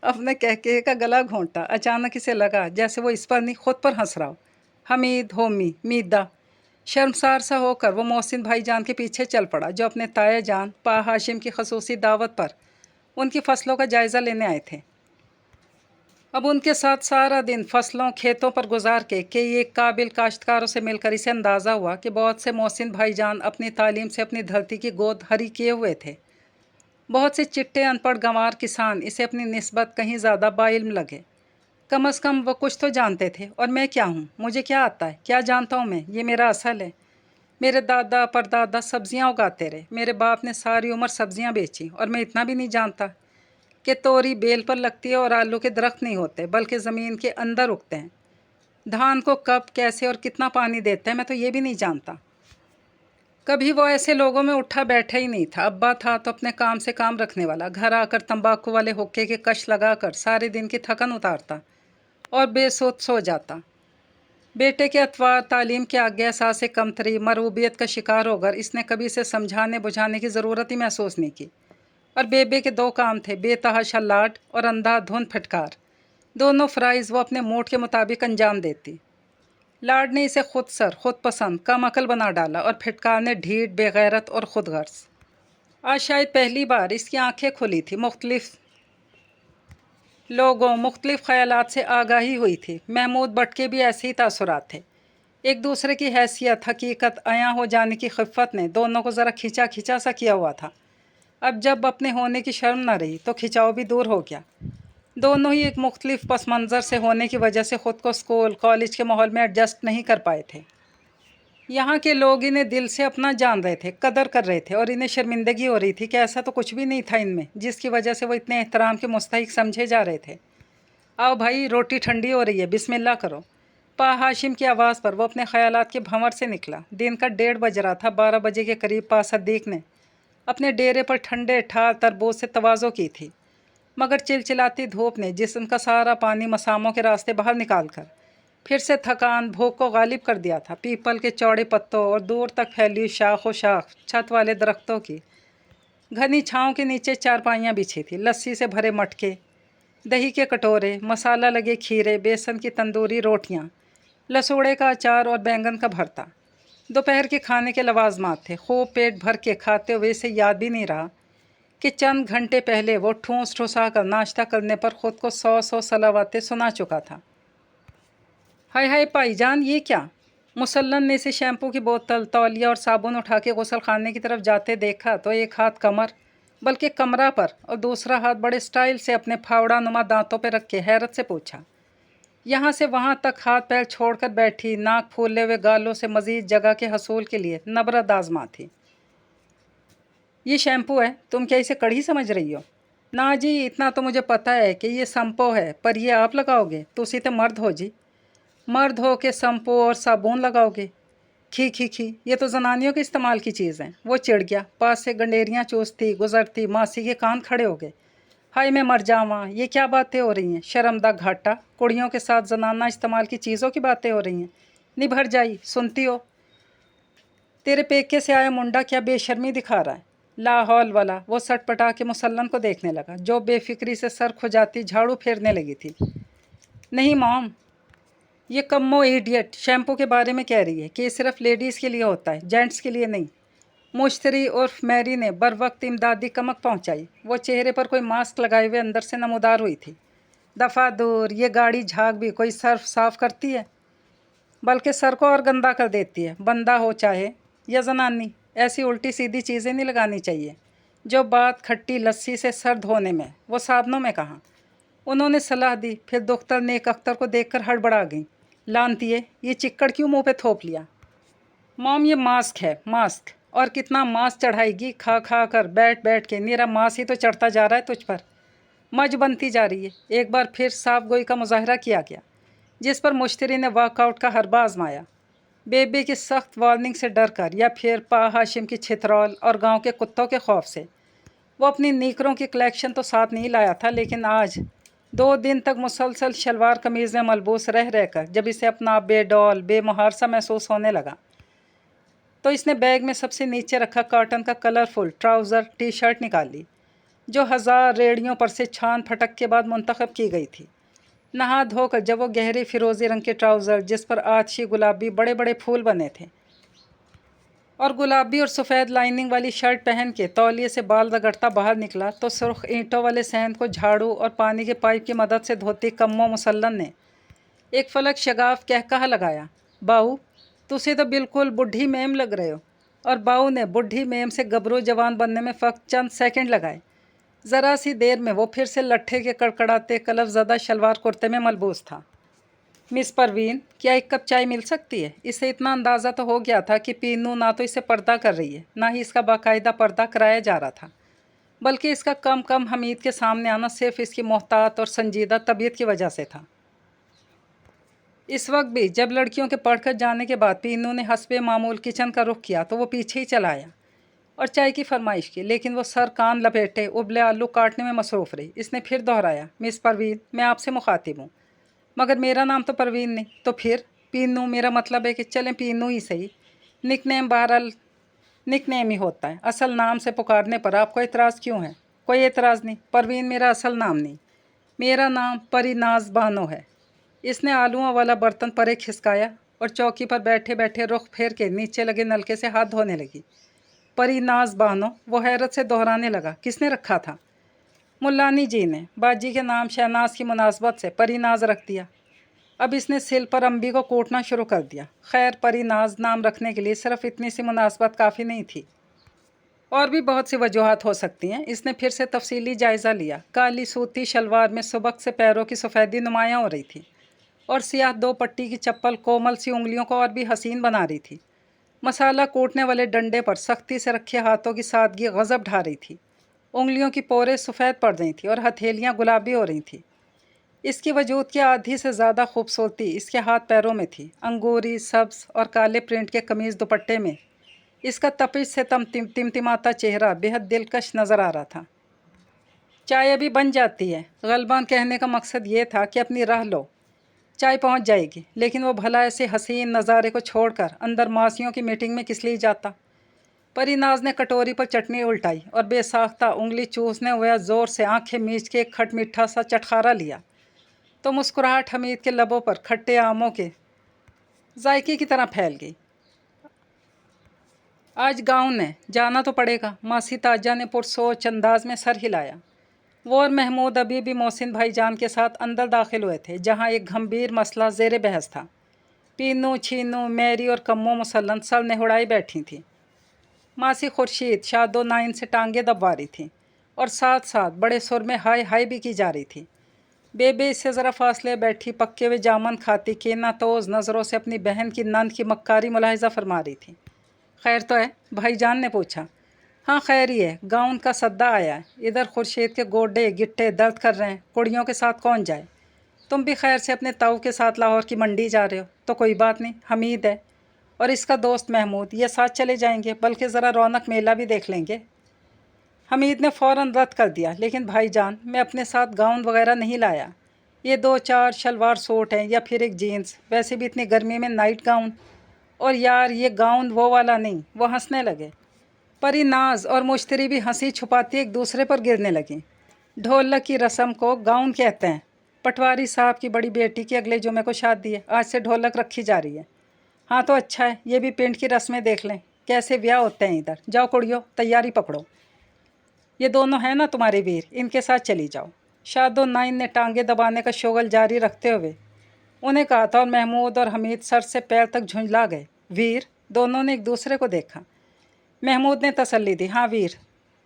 अपने कहके का गला घोंटा। अचानक इसे लगा जैसे वो इस पर नहीं खुद पर हंस रहा हो। हमीद, होमी, मीदा। शर्मसार सा होकर वो मोहसिन भाईजान के पीछे चल पड़ा जो अपने ताया जान पा हाशिम की खसूसी दावत पर उनकी फसलों का जायज़ा लेने आए थे। अब उनके साथ सारा दिन फसलों खेतों पर गुजार के कई एक काबिल काश्तकारों से मिलकर इसे अंदाज़ा हुआ कि बहुत से मोहसिन भाईजान अपनी तालीम से अपनी धरती की गोद हरी किए हुए थे। बहुत से चिट्टे अनपढ़ गंवार किसान इसे अपनी निस्बत कहीं ज़्यादा बाइल्म लगे। कम अज़ कम वो कुछ तो जानते थे। और मैं क्या हूँ, मुझे क्या आता है, क्या जानता हूँ मैं, ये मेरा असल है। मेरे दादा परदादा सब्जियां उगाते रहे, मेरे बाप ने सारी उम्र सब्जियां बेची। और मैं इतना भी नहीं जानता कि तोरी बेल पर लगती है और आलू के दरख्त नहीं होते बल्कि ज़मीन के अंदर उगते हैं। धान को कब कैसे और कितना पानी देते हैं मैं तो ये भी नहीं जानता। कभी वो ऐसे लोगों में उठा बैठा ही नहीं था। अब्बा था तो अपने काम से काम रखने वाला, घर आकर तंबाकू वाले हुक्के के कश लगाकर सारे दिन की थकन उतारता और बेसोच सो जाता। बेटे के अतवार तालीम के आगे एहसास कमतरी मरूबियत का शिकार होकर इसने कभी इसे समझाने बुझाने की ज़रूरत ही महसूस नहीं की। और बेबे के 2 काम थे, बेतहाशा लाड और अंधाधुंध फटकार। दोनों फ़राइज़ वो अपने मूड के मुताबिक अंजाम देती। लाड ने इसे खुद सर खुद पसंद कम अकल बना डाला और फिटकार ने ढीठ बेगैरत और खुद गर्ज। आज शायद पहली बार इसकी आंखें खुली थी, मुख्तलिफ लोगों मुख्तलिफ ख़यालात से आगाही हुई थी। महमूद भट्ट के भी ऐसे ही तासुरात थे। एक दूसरे की हैसियत हकीकत अयां हो जाने की खिफ़त ने दोनों को ज़रा खिंचा खिंचा सा किया हुआ था। अब जब अपने होने की शर्म न रही तो खिंचाव भी दूर हो गया। दोनों ही एक मुख्तलिफ पस मंज़र से होने की वजह से ख़ुद को स्कूल कॉलेज के माहौल में एडजस्ट नहीं कर पाए थे। यहाँ के लोग इन्हें दिल से अपना जान रहे थे, कदर कर रहे थे और इन्हें शर्मिंदगी हो रही थी कि ऐसा तो कुछ भी नहीं था इनमें जिसकी वजह से वो इतने एहतराम के मुस्तहिक समझे जा रहे थे। आओ भाई, रोटी ठंडी हो रही है, बिस्मिल्लाह करो। पा हाशिम की आवाज़ पर वो अपने ख़यालात के भंवर से निकला। दिन का 1:30 बज रहा था। 12 बजे के करीब पा सद्दीक ने अपने डेरे पर ठंडे ठार तरबूज से तवाज़ो की थी, मगर चिलचिलाती धूप ने जिस्म का सारा पानी मसामों के रास्ते बाहर निकाल कर फिर से थकान भूख को गालिब कर दिया था। पीपल के चौड़े पत्तों और दूर तक फैली शाख शाख छत वाले दरख्तों की घनी छाँव के नीचे चारपाइयाँ बिछी थी। लस्सी से भरे मटके, दही के कटोरे, मसाला लगे खीरे, बेसन की तंदूरी रोटियाँ, लसोड़े का अचार और बैंगन का भरता दोपहर के खाने के लवाजमात थे। खूब पेट भर के खाते हुए से याद भी नहीं रहा कि चंद घंटे पहले वो ठूंस ठुसा कर नाश्ता करने पर ख़ुद को 100 सलावातें सुना चुका था। हाय हाय भाईजान, ये क्या? मुसल्लन ने इसे शैम्पू की बोतल, तौलिया और साबुन उठा के गुसल खाने की तरफ जाते देखा तो एक हाथ कमर बल्कि कमरा पर और दूसरा हाथ बड़े स्टाइल से अपने फावड़ा नुमा दांतों पर रख के हैरत से पूछा। यहाँ से वहाँ तक हाथ पैर छोड़कर बैठी, नाक फूले हुए गालों से मज़ीद जगह के हसूल के लिए नबरत आजमा थी। ये शैम्पू है, तुम क्या इसे कड़ी समझ रही हो? ना जी, इतना तो मुझे पता है कि ये संपो है, पर ये आप लगाओगे? तुसी तो मर्द हो जी, मर्द हो के संपो और साबुन लगाओगे? खी, ये तो जनानियों के इस्तेमाल की चीज़ है। वो चिढ़ गया। पास से गंडेरियाँ चूसती गुजरती मासी के कान खड़े हो गए। हाय मैं मर जावां, ये क्या बातें हो रही हैं? शर्मदा घाटा, कुड़ियों के साथ जनाना इस्तेमाल की चीज़ों की बातें हो रही हैं। निभर जाई, सुनती हो? तेरे पेके से आया मुंडा क्या बेशर्मी दिखा रहा है? लाहौल वाला। वो सटपटा के मुसल्लन को देखने लगा, जो बेफिक्री से सर खुजाती झाड़ू फेरने लगी थी। नहीं मॉम, ये कम्मो इडियट शैम्पू के बारे में कह रही है कि ये सिर्फ लेडीज़ के लिए होता है, जेंट्स के लिए नहीं। मुश्तरी उर्फ मैरी ने बर वक्त इमदादी कमक पहुंचाई। वो चेहरे पर कोई मास्क लगाए हुए अंदर से नमूदार हुई थी। दफ़ा दूर, ये गाड़ी झाग भी कोई सर्फ साफ़ करती है, बल्कि सर को और गंदा कर देती है। बंदा हो चाहे या जनानी, ऐसी उल्टी सीधी चीज़ें नहीं लगानी चाहिए। जो बात खट्टी लस्सी से सर धोने में, वो साबनों में कहाँ? उन्होंने सलाह दी, फिर दुख्तर नेक अख्तर को देखकर हड़बड़ा गई। लानती है, ये चिक्कड़ क्यों मुंह पे थोप लिया? मॉम, ये मास्क है, मास्क। और कितना मांस चढ़ाएगी? खा खा कर, बैठ बैठ के मेरा मांस ही तो चढ़ता जा रहा है तुझ पर। मज बनती जा रही है। एक बार फिर साफ गोई का मुजाहरा किया गया, जिस पर मुश्तरी ने वॉकआउट का हरबा आजमाया। बेबी की सख्त वार्निंग से डर कर या फिर पा हाशिम की छितरौल और गांव के कुत्तों के खौफ से वो अपनी नीकरों की कलेक्शन तो साथ नहीं लाया था, लेकिन आज 2 दिन तक मुसलसल शलवार कमीज़ में मलबूस रह रहकर जब इसे अपना बेडौल बेमुहार सा महसूस होने लगा, तो इसने बैग में सबसे नीचे रखा कॉटन का कलरफुल ट्राउज़र टी शर्ट निकाली, जो 1000 रेड़ियों पर से छान फटक के बाद मुंतखब की गई थी। नहा धोकर जब वो गहरे फिरोज़ी रंग के ट्राउज़र, जिस पर आछी गुलाबी बड़े बड़े फूल बने थे, और गुलाबी और सफ़ेद लाइनिंग वाली शर्ट पहन के तौलिए से बाल रगड़ता बाहर निकला, तो सुर्ख ईंटों वाले सहन को झाड़ू और पानी के पाइप की मदद से धोती कम्मो मुसल्लन ने एक फलक शगाफ कहकहा लगाया। बाऊ, तुसे तो बिल्कुल बुढ़ी मेम लग रहे हो। और बाऊ ने बुढ़ी मेम से गबरू जवान बनने में फ़क्त चंद सेकंड लगाए। ज़रा सी देर में वो फिर से लट्ठे के कड़कड़ाते कलफ ज़दा शलवार कुर्ते में मलबूस था। मिस परवीन, क्या एक कप चाय मिल सकती है? इसे इतना अंदाज़ा तो हो गया था कि पीनू ना तो इसे पर्दा कर रही है, ना ही इसका बाकायदा पर्दा कराया जा रहा था, बल्कि इसका कम कम हमीद के सामने आना सिर्फ इसकी मोहतात और संजीदा तबीयत की वजह से था। इस वक्त भी जब लड़कियों के पढ़कर जाने के बाद पीनू ने हस्बे मामूल किचन का रुख किया, तो वो पीछे ही चला आया और चाय की फरमाइश की, लेकिन वो सर कान लपेटे उबले आलू काटने में मसरूफ़ रही। इसने फिर दोहराया, मिस परवीन, मैं आपसे मुखातिब हूँ, मगर मेरा नाम तो परवीन नहीं। तो फिर पीनू, मेरा मतलब है कि चलें पीनू ही सही। निकनेम बहरहाल निकनेम ही होता है, असल नाम से पुकारने पर आपको एतराज़ क्यों है? कोई एतराज़ नहीं, परवीन मेरा असल नाम नहीं, मेरा नाम परीनाज बानो है। इसने आलूओं वाला बर्तन परे खिसकाया और चौकी पर बैठे बैठे रुख फेर के नीचे लगे नलके से हाथ धोने लगी। परीनाज बानो, वो हैरत से दोहराने लगा, किसने रखा था? मुल्लानी जी ने। बाजी के नाम शहनाज की मुनासबत से परीनाज रख दिया। अब इसने सिल पर अम्बी को कूटना शुरू कर दिया। खैर, परीनाज नाम रखने के लिए सिर्फ इतनी सी मुनासबत काफ़ी नहीं थी, और भी बहुत सी वजूहात हो सकती हैं। इसने फिर से तफसीली जायज़ा लिया। काली सूती शलवार में सुबक से पैरों की सफ़ेदी नुमायाँ हो रही थी, और सियाह 2 पट्टी की चप्पल कोमल सी उंगलियों को और भी हसीन बना रही थी। मसाला कूटने वाले डंडे पर सख्ती से रखे हाथों की सादगी गज़ब ढा रही थी। उंगलियों की पोरें सफ़ेद पड़ रही थी और हथेलियाँ गुलाबी हो रही थी। इसकी वजूद की आधी से ज़्यादा खूबसूरती इसके हाथ पैरों में थी। अंगूरी, सब्ज़ और काले प्रिंट के कमीज़ दुपट्टे में इसका तपिश से टिमटिमाता चेहरा बेहद दिलकश नज़र आ रहा था। चाय अभी बन जाती है। गलबान कहने का मकसद ये था कि अपनी राह लो। चाय पहुंच जाएगी। लेकिन वो भला ऐसे हसीन नज़ारे को छोड़कर अंदर मासियों की मीटिंग में किस लिए जाता। परीनाज ने कटोरी पर चटनी उल्टाई और बेसाख्ता उंगली चूसने हुए ज़ोर से आंखें मीच के एक खट मीठा सा चटखारा लिया तो मुस्कुराहट हमीद के लबों पर खट्टे आमों के जायके की तरह फैल गई। आज गाँव ने जाना तो पड़ेगा। मासी ताजा ने पुरसोच अंदाज में सर हिलाया। वो और महमूद अभी भी मोहसिन भाईजान के साथ अंदर दाखिल हुए थे, जहाँ एक गंभीर मसला ज़ेर बहस था। पीनू, छीनू, मैरी और कम्मो मुसल्लन सर नेहुड़ाई बैठी थी। मासी खुर्शीद शादो नाइन से टांगे दबवा रही थी और साथ साथ बड़े सुर में हाय हाय भी की जा रही थी। बेबे इससे ज़रा फासले बैठी पक्के हुए जामन खाती केना तोज़ नज़रों से अपनी बहन की नंद की मक्कारी मुलाहिजा फरमा रही थी। खैर तो है? भाईजान ने पूछा। हाँ खैर ही है, गाउन का सद्दा आया है। इधर खुर्शीद के गोडे गिट्टे दर्द कर रहे हैं, कुड़ियों के साथ कौन जाए। तुम भी खैर से अपने ताऊ के साथ लाहौर की मंडी जा रहे हो तो कोई बात नहीं, हमीद है और इसका दोस्त महमूद ये साथ चले जाएंगे, बल्कि ज़रा रौनक मेला भी देख लेंगे। हमीद ने फ़ौरन रद्द कर दिया। लेकिन भाईजान, मैं अपने साथ गाउन वगैरह नहीं लाया। ये 2-4 शलवार सूट हैं या फिर एक जीन्स, वैसे भी इतनी गर्मी में नाइट गाउन। और यार ये गाउन वो वाला नहीं। वो हंसने लगे। परी नाज और मुश्तरी भी हंसी छुपाती एक दूसरे पर गिरने लगी। ढोलक की रस्म को गाउन कहते हैं। पटवारी साहब की बड़ी बेटी की अगले जुमे को शादी है, आज से ढोलक रखी जा रही है। हाँ तो अच्छा है, ये भी पिंड की रस्में देख लें, कैसे ब्याह होते हैं इधर। जाओ कुड़ियो, तैयारी पकड़ो। ये दोनों हैं ना तुम्हारे वीर, इनके साथ चली जाओ। शादो नाइन ने टांगे दबाने का शोगल जारी रखते हुए उन्हें कहा था और महमूद और हमीद सर से पैर तक झुंझला गए। वीर? दोनों ने एक दूसरे को देखा। महमूद ने तसल्ली दी। हाँ वीर,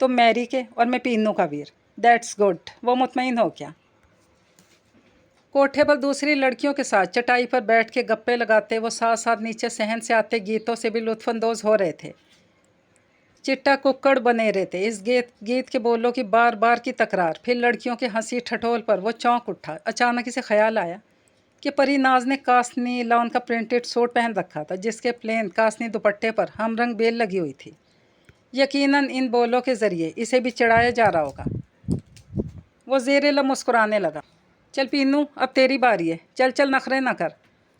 तुम मैरी के और मैं पीनू का वीर। That's good. वो मुतमईन हो क्या? कोठे पर दूसरी लड़कियों के साथ चटाई पर बैठ के गप्पे लगाते वो साथ साथ नीचे सहन से आते गीतों से भी लुत्फानंदोज़ हो रहे थे। चिट्टा कुक्कड़ बने रहे थे इस गीत के बोलों की बार बार की तकरार। फिर लड़कियों के हंसी ठठोल पर वो चौंक उठा। अचानक इसे ख्याल आया कि परी नाज ने कासनी लॉन का प्रिंटेड सूट पहन रखा था, जिसके प्लेन कासनी दुपट्टे पर हमरंग बेल लगी हुई थी। यकीनन इन बोलों के ज़रिए इसे भी चढ़ाया जा रहा होगा। वो ज़ेरे लब मुस्कुराने लगा। चल पीनू, अब तेरी बारी है। चल चल, नखरे ना कर।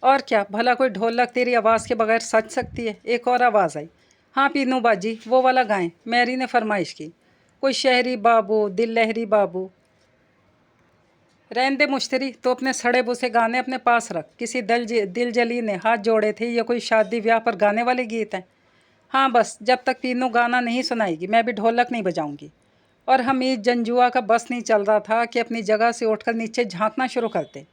और क्या, भला कोई ढोलक तेरी आवाज़ के बगैर सज सकती है? एक और आवाज़ आई। हाँ पीनू बाजी, वो वाला गाएं। मैरी ने फरमाइश की। कोई शहरी बाबू, दिल लहरी बाबू। रहने दे मुश्तरी, तो अपने सड़े बुसे गाने अपने पास रख। किसी दिल जली ने हाथ जोड़े थे। ये कोई शादी ब्याह पर गाने वाले गीत हैं? हाँ बस, जब तक पीनू गाना नहीं सुनाएगी मैं भी ढोलक नहीं बजाऊंगी। और हमीद जंजुआ का बस नहीं चल रहा था कि अपनी जगह से उठकर नीचे झांकना शुरू करते।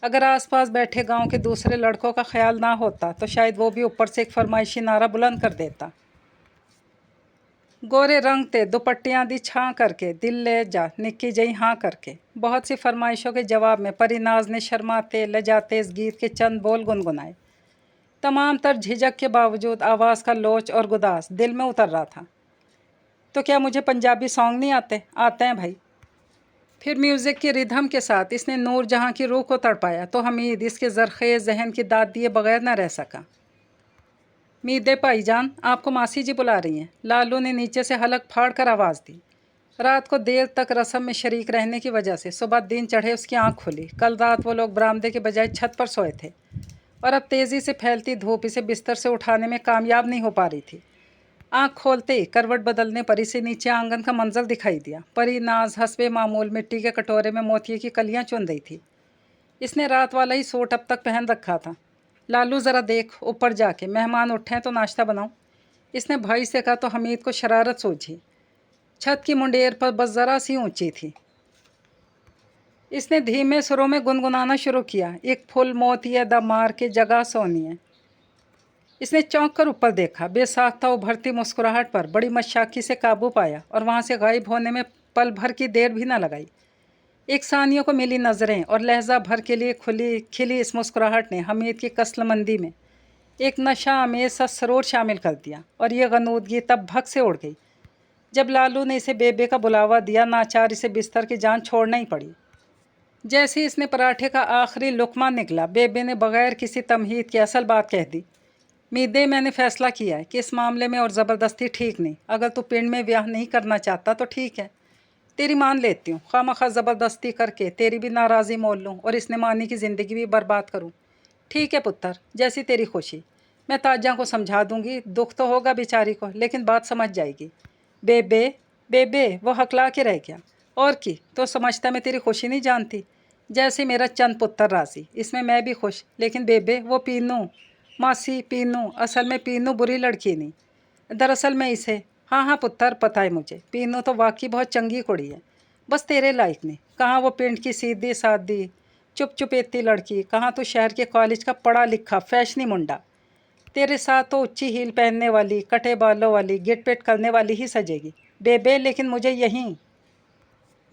अगर आसपास बैठे गांव के दूसरे लड़कों का ख्याल ना होता तो शायद वो भी ऊपर से एक फरमाइशी नारा बुलंद कर देता। गोरे रंग ते दुपट्टियाँ दी छाँ करके, दिल ले जा निक्की जई हाँ करके। बहुत सी फरमाइशों के जवाब में परीनाज ने शर्माते लजाते इस गीत के चंद बोल गुनगुनाए। तमाम तर झिझक के बावजूद आवाज़ का लोच और गुदास दिल में उतर रहा था। तो क्या मुझे पंजाबी सॉन्ग नहीं आते? आते हैं भाई। फिर म्यूज़िक की रिधम के साथ इसने नूर जहाँ की रूह को तड़पाया तो हमीद इसके ज़रख़ेज़ जहन की दाद दिए बगैर न रह सका। मीदे भाईजान, आपको मासी जी बुला रही हैं। लालू ने नीचे से हलक फाड़ कर आवाज़ दी। रात को देर तक रस्म में शरीक रहने की वजह से सुबह दिन चढ़े उसकी आंख खुली। कल रात वो लोग बरामदे के बजाय छत पर सोए थे और अब तेज़ी से फैलती धूप इसे बिस्तर से उठाने में कामयाब नहीं हो पा रही थी। आँख खोलते ही करवट बदलने पर इसे नीचे आंगन का मंजर दिखाई दिया। परी नाज हस्बे मामूल मिट्टी के कटोरे में मोतिये की कलियां चुन रही थी। इसने रात वाला ही सूट अब तक पहन रखा था। लालू ज़रा देख, ऊपर जाके मेहमान उठे हैं तो नाश्ता बनाऊं। इसने भाई से कहा तो हमीद को शरारत सूझी। छत की मुंडेर पर बस ज़रा सी ऊंची थी। इसने धीमे सुरों में गुनगुनाना शुरू किया। एक फुल मोतिया द मार के जगह सोनी है। इसने चौंक कर ऊपर देखा। बेसाख्ता उभरती मुस्कुराहट पर बड़ी मशाकी से काबू पाया और वहाँ से गायब होने में पल भर की देर भी न लगाई। एक सानियों को मिली नज़रें और लहजा भर के लिए खिली इस मुस्कुराहट ने हमीद की कसलमंदी में एक नशा आमेज सा सरूर शामिल कर दिया। और ये गनूदगी तब भग से उड़ गई जब लालू ने इसे बेबे का बुलावा दिया। नाचार इसे बिस्तर की जान छोड़ना ही पड़ी। जैसे इसने पराठे का आखिरी लुकमा निकला, बेबे ने बगैर किसी तमहीद की असल बात कह दी। मीदे, मैंने फ़ैसला किया है कि इस मामले में और ज़बरदस्ती ठीक नहीं। अगर तू पिंड में ब्याह नहीं करना चाहता तो ठीक है, तेरी मान लेती हूँ, खामखा ज़बरदस्ती करके तेरी भी नाराज़ी मोल लूँ और इसने मानी की ज़िंदगी भी बर्बाद करूँ। ठीक है पुत्र, जैसी तेरी खुशी। मैं ताजा को समझा दूंगी, दुख तो होगा बेचारी को, लेकिन बात समझ जाएगी। बेबे बेबे वो हकला के रह गया। और की तो समझता मैं तेरी खुशी नहीं जानती। जैसे मेरा चंद पुत्र राजी, इसमें मैं भी खुश। लेकिन बेबे वो पीनू, मासी पीनू, असल में पीनू बुरी लड़की नहीं, दरअसल मैं इसे। हाँ हाँ पुत्र, पता है मुझे, पीनू तो वाकई बहुत चंगी कुड़ी है, बस तेरे लायक नहीं। कहाँ वो पिंड की सीधी सादी चुप चुपेती लड़की, कहाँ तो शहर के कॉलेज का पढ़ा लिखा फैशनी मुंडा। तेरे साथ तो ऊंची हील पहनने वाली, कटे बालों वाली, गिट पिट करने वाली ही सजेगी बेबे। लेकिन मुझे यहीं,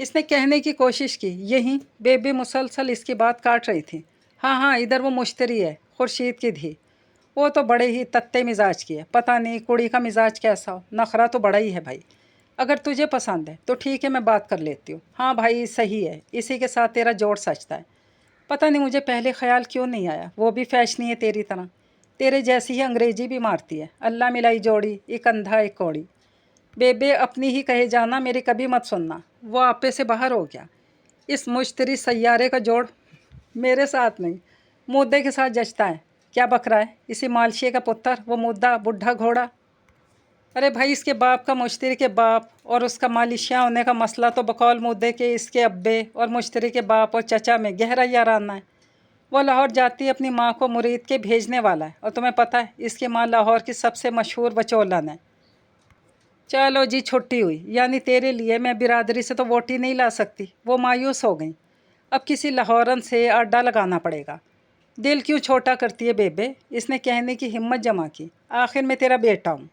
इसने कहने की कोशिश की, यहीं। बेबे मुसलसल इसकी बात काट रही थी। हाँ हाँ, इधर वो मुश्तरी है, खुर्शीद की धी। वो तो बड़े ही तत्ते मिजाज की है, पता नहीं कुड़ी का मिजाज कैसा हो, नखरा तो बड़ा ही है भाई। अगर तुझे पसंद है तो ठीक है, मैं बात कर लेती हूँ। हाँ भाई सही है, इसी के साथ तेरा जोड़ सचता है। पता नहीं मुझे पहले ख्याल क्यों नहीं आया, वो भी फैशनी है तेरी तरह, तेरे जैसी ही अंग्रेजी भी मारती है। अल्लाह मिलाई जोड़ी, एक अंधा एक कौड़ी। बेबे अपनी ही कहे जाना, मेरी कभी मत सुनना। वो आपे से बाहर हो गया। इस मुश्तरी सैयारे का जोड़ मेरे साथ नहीं, मुद्दे के साथ जचता है। क्या बक रहा है, इसी मालशे का पुत्र, वो मुद्दा बुढ़ा घोड़ा। अरे भाई, इसके बाप का मुश्तरी के बाप और उसका मालिशिया होने का मसला तो बकौल मुद्दे के इसके अब्बे और मुश्तरी के बाप और चचा में गहरा याराना है। वो लाहौर जाती अपनी माँ को मुरीद के भेजने वाला है, और तुम्हें पता है इसकी माँ लाहौर की सबसे मशहूर वचोलन है। चलो जी, छुट्टी हुई। यानी तेरे लिए मैं बिरादरी से तो वोट ही नहीं ला सकती। वो मायूस हो गई। अब किसी लाहौरन से अड्डा लगाना पड़ेगा। दिल क्यों छोटा करती है बेबे, इसने कहने की हिम्मत जमा की। आखिर मैं तेरा बेटा हूँ,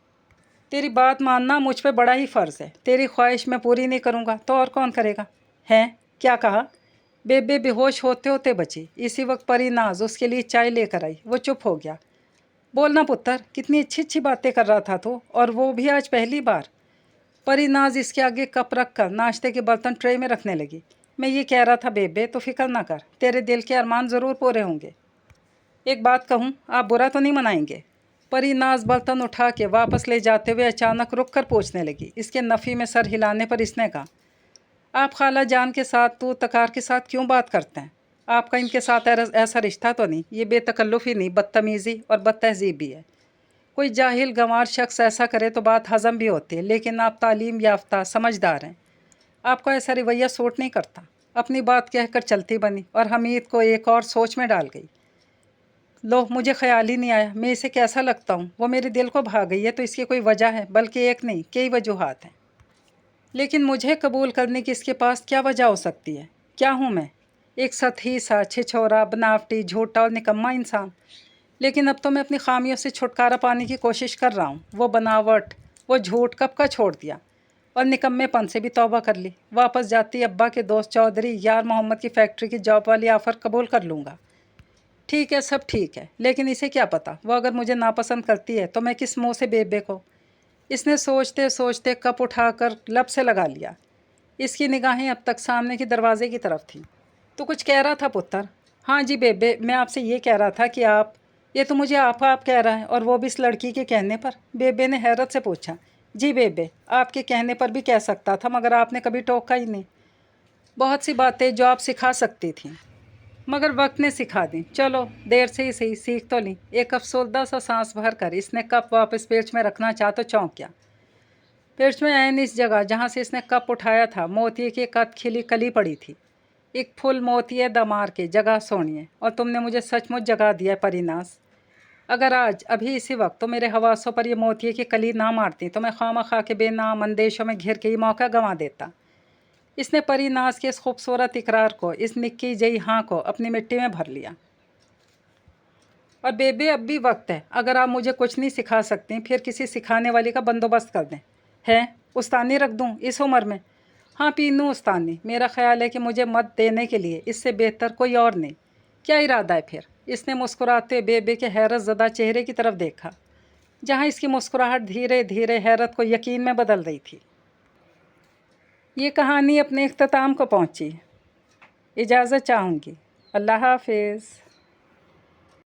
तेरी बात मानना मुझ पे बड़ा ही फ़र्ज़ है। तेरी ख्वाहिश मैं पूरी नहीं करूँगा तो और कौन करेगा। हैं, क्या कहा। बेबे बेहोश होते होते बची। इसी वक्त परी नाज उसके लिए चाय लेकर आई। वो चुप हो गया। बोलना पुत्र, कितनी अच्छी अच्छी बातें कर रहा था तो, और वो भी आज पहली बार। परी नाज इसके आगे कप रख कर नाश्ते के बर्तन ट्रे में रखने लगी। मैं ये कह रहा था बेबे, तो फिक्र ना कर, तेरे दिल के अरमान ज़रूर पूरे होंगे। एक बात कहूँ, आप बुरा तो नहीं मनाएंगे। परी नाज बर्तन उठा के वापस ले जाते हुए अचानक रुक कर पूछने लगी। इसके नफ़ी में सर हिलाने पर इसने कहा, आप खाला जान के साथ तू तकार के साथ क्यों बात करते हैं। आपका इनके साथ ऐसा रिश्ता तो नहीं। ये बेतकल्लुफ़ी नहीं, बदतमीज़ी और बदतहज़ीब भी है। कोई जाहिल गंवार शख्स ऐसा करे तो बात हज़म भी होती है, लेकिन आप तालीम याफ्ता समझदार हैं, आपको ऐसा रवैया सूट नहीं करता। अपनी बात कहकर चलती बनी और हमीद को एक और सोच में डाल गई। लो, मुझे ख्याल ही नहीं आया मैं इसे कैसा लगता हूँ। वो मेरे दिल को भा गई है तो इसकी कोई वजह है, बल्कि एक नहीं कई वजूहात हैं। लेकिन मुझे कबूल करने की इसके पास क्या वजह हो सकती है। क्या हूँ मैं, एक सतही सा छिछोरा, बनावटी, झूठा और निकम्मा इंसान। लेकिन अब तो मैं अपनी खामियों से छुटकारा पाने की कोशिश कर रहा हूँ। वो बनावट, वो झूठ कब का छोड़ दिया और निकम्मेपन से भी तौबा कर ली। वापस जाती अब्बा के दोस्त चौधरी यार मोहम्मद की फैक्ट्री की जॉब वाली ऑफ़र कबूल कर लूँगा। ठीक है, सब ठीक है, लेकिन इसे क्या पता, वो अगर मुझे नापसंद करती है तो मैं किस मुँह से बेबे को। इसने सोचते सोचते कप उठाकर लब से लगा लिया। इसकी निगाहें अब तक सामने के दरवाजे की तरफ थीं। तो कुछ कह रहा था पुत्र। हाँ जी बेबे, मैं आपसे ये कह रहा था कि आप, ये तो मुझे आप कह रहा है, और वो भी इस लड़की के कहने पर। बेबे ने हैरत से पूछा। जी बेबे, आपके कहने पर भी कह सकता था, मगर आपने कभी टोका ही नहीं। बहुत सी बातें जो आप सिखा सकती थी, मगर वक्त ने सिखा दी। चलो, देर से ही सही, सीख तो ली। एक अफसोदा सा सांस भर कर इसने कप वापस पेच में रखना चाहा तो चौंक गया। पेच में ऐन इस जगह जहाँ से इसने कप उठाया था मोती की कद खिली कली पड़ी थी। एक फुल मोती दमार के जगह सोनिए, और तुमने मुझे सचमुच जगा दिया परिनास। अगर आज अभी इसी वक्त तो मेरे हवासों पर ये मोतिये की कली ना मारती तो मैं खामा खा के बेनाम अंदेशों में घिर के ही मौका गंवा देता। इसने परिनास के इस खूबसूरत इकरार को, इस निक्की जई हाँ को अपनी मिट्टी में भर लिया। और बेबे, अब भी वक्त है। अगर आप मुझे कुछ नहीं सिखा सकती, फिर किसी सिखाने वाली का बंदोबस्त कर दें। है, उस्तानी रख दूँ इस उम्र में। हाँ, पीनू उस्तानी। मेरा ख्याल है कि मुझे मत देने के लिए इससे बेहतर कोई और नहीं। क्या इरादा है फिर। इसने मुस्कुराते बेबे के हैरत ज़दा चेहरे की तरफ देखा, जहाँ इसकी मुस्कुराहट धीरे धीरे हैरत को यकीन में बदल रही थी। ये कहानी अपने इख्तिताम को पहुँची। इजाज़त चाहूँगी। अल्लाह हाफिज़।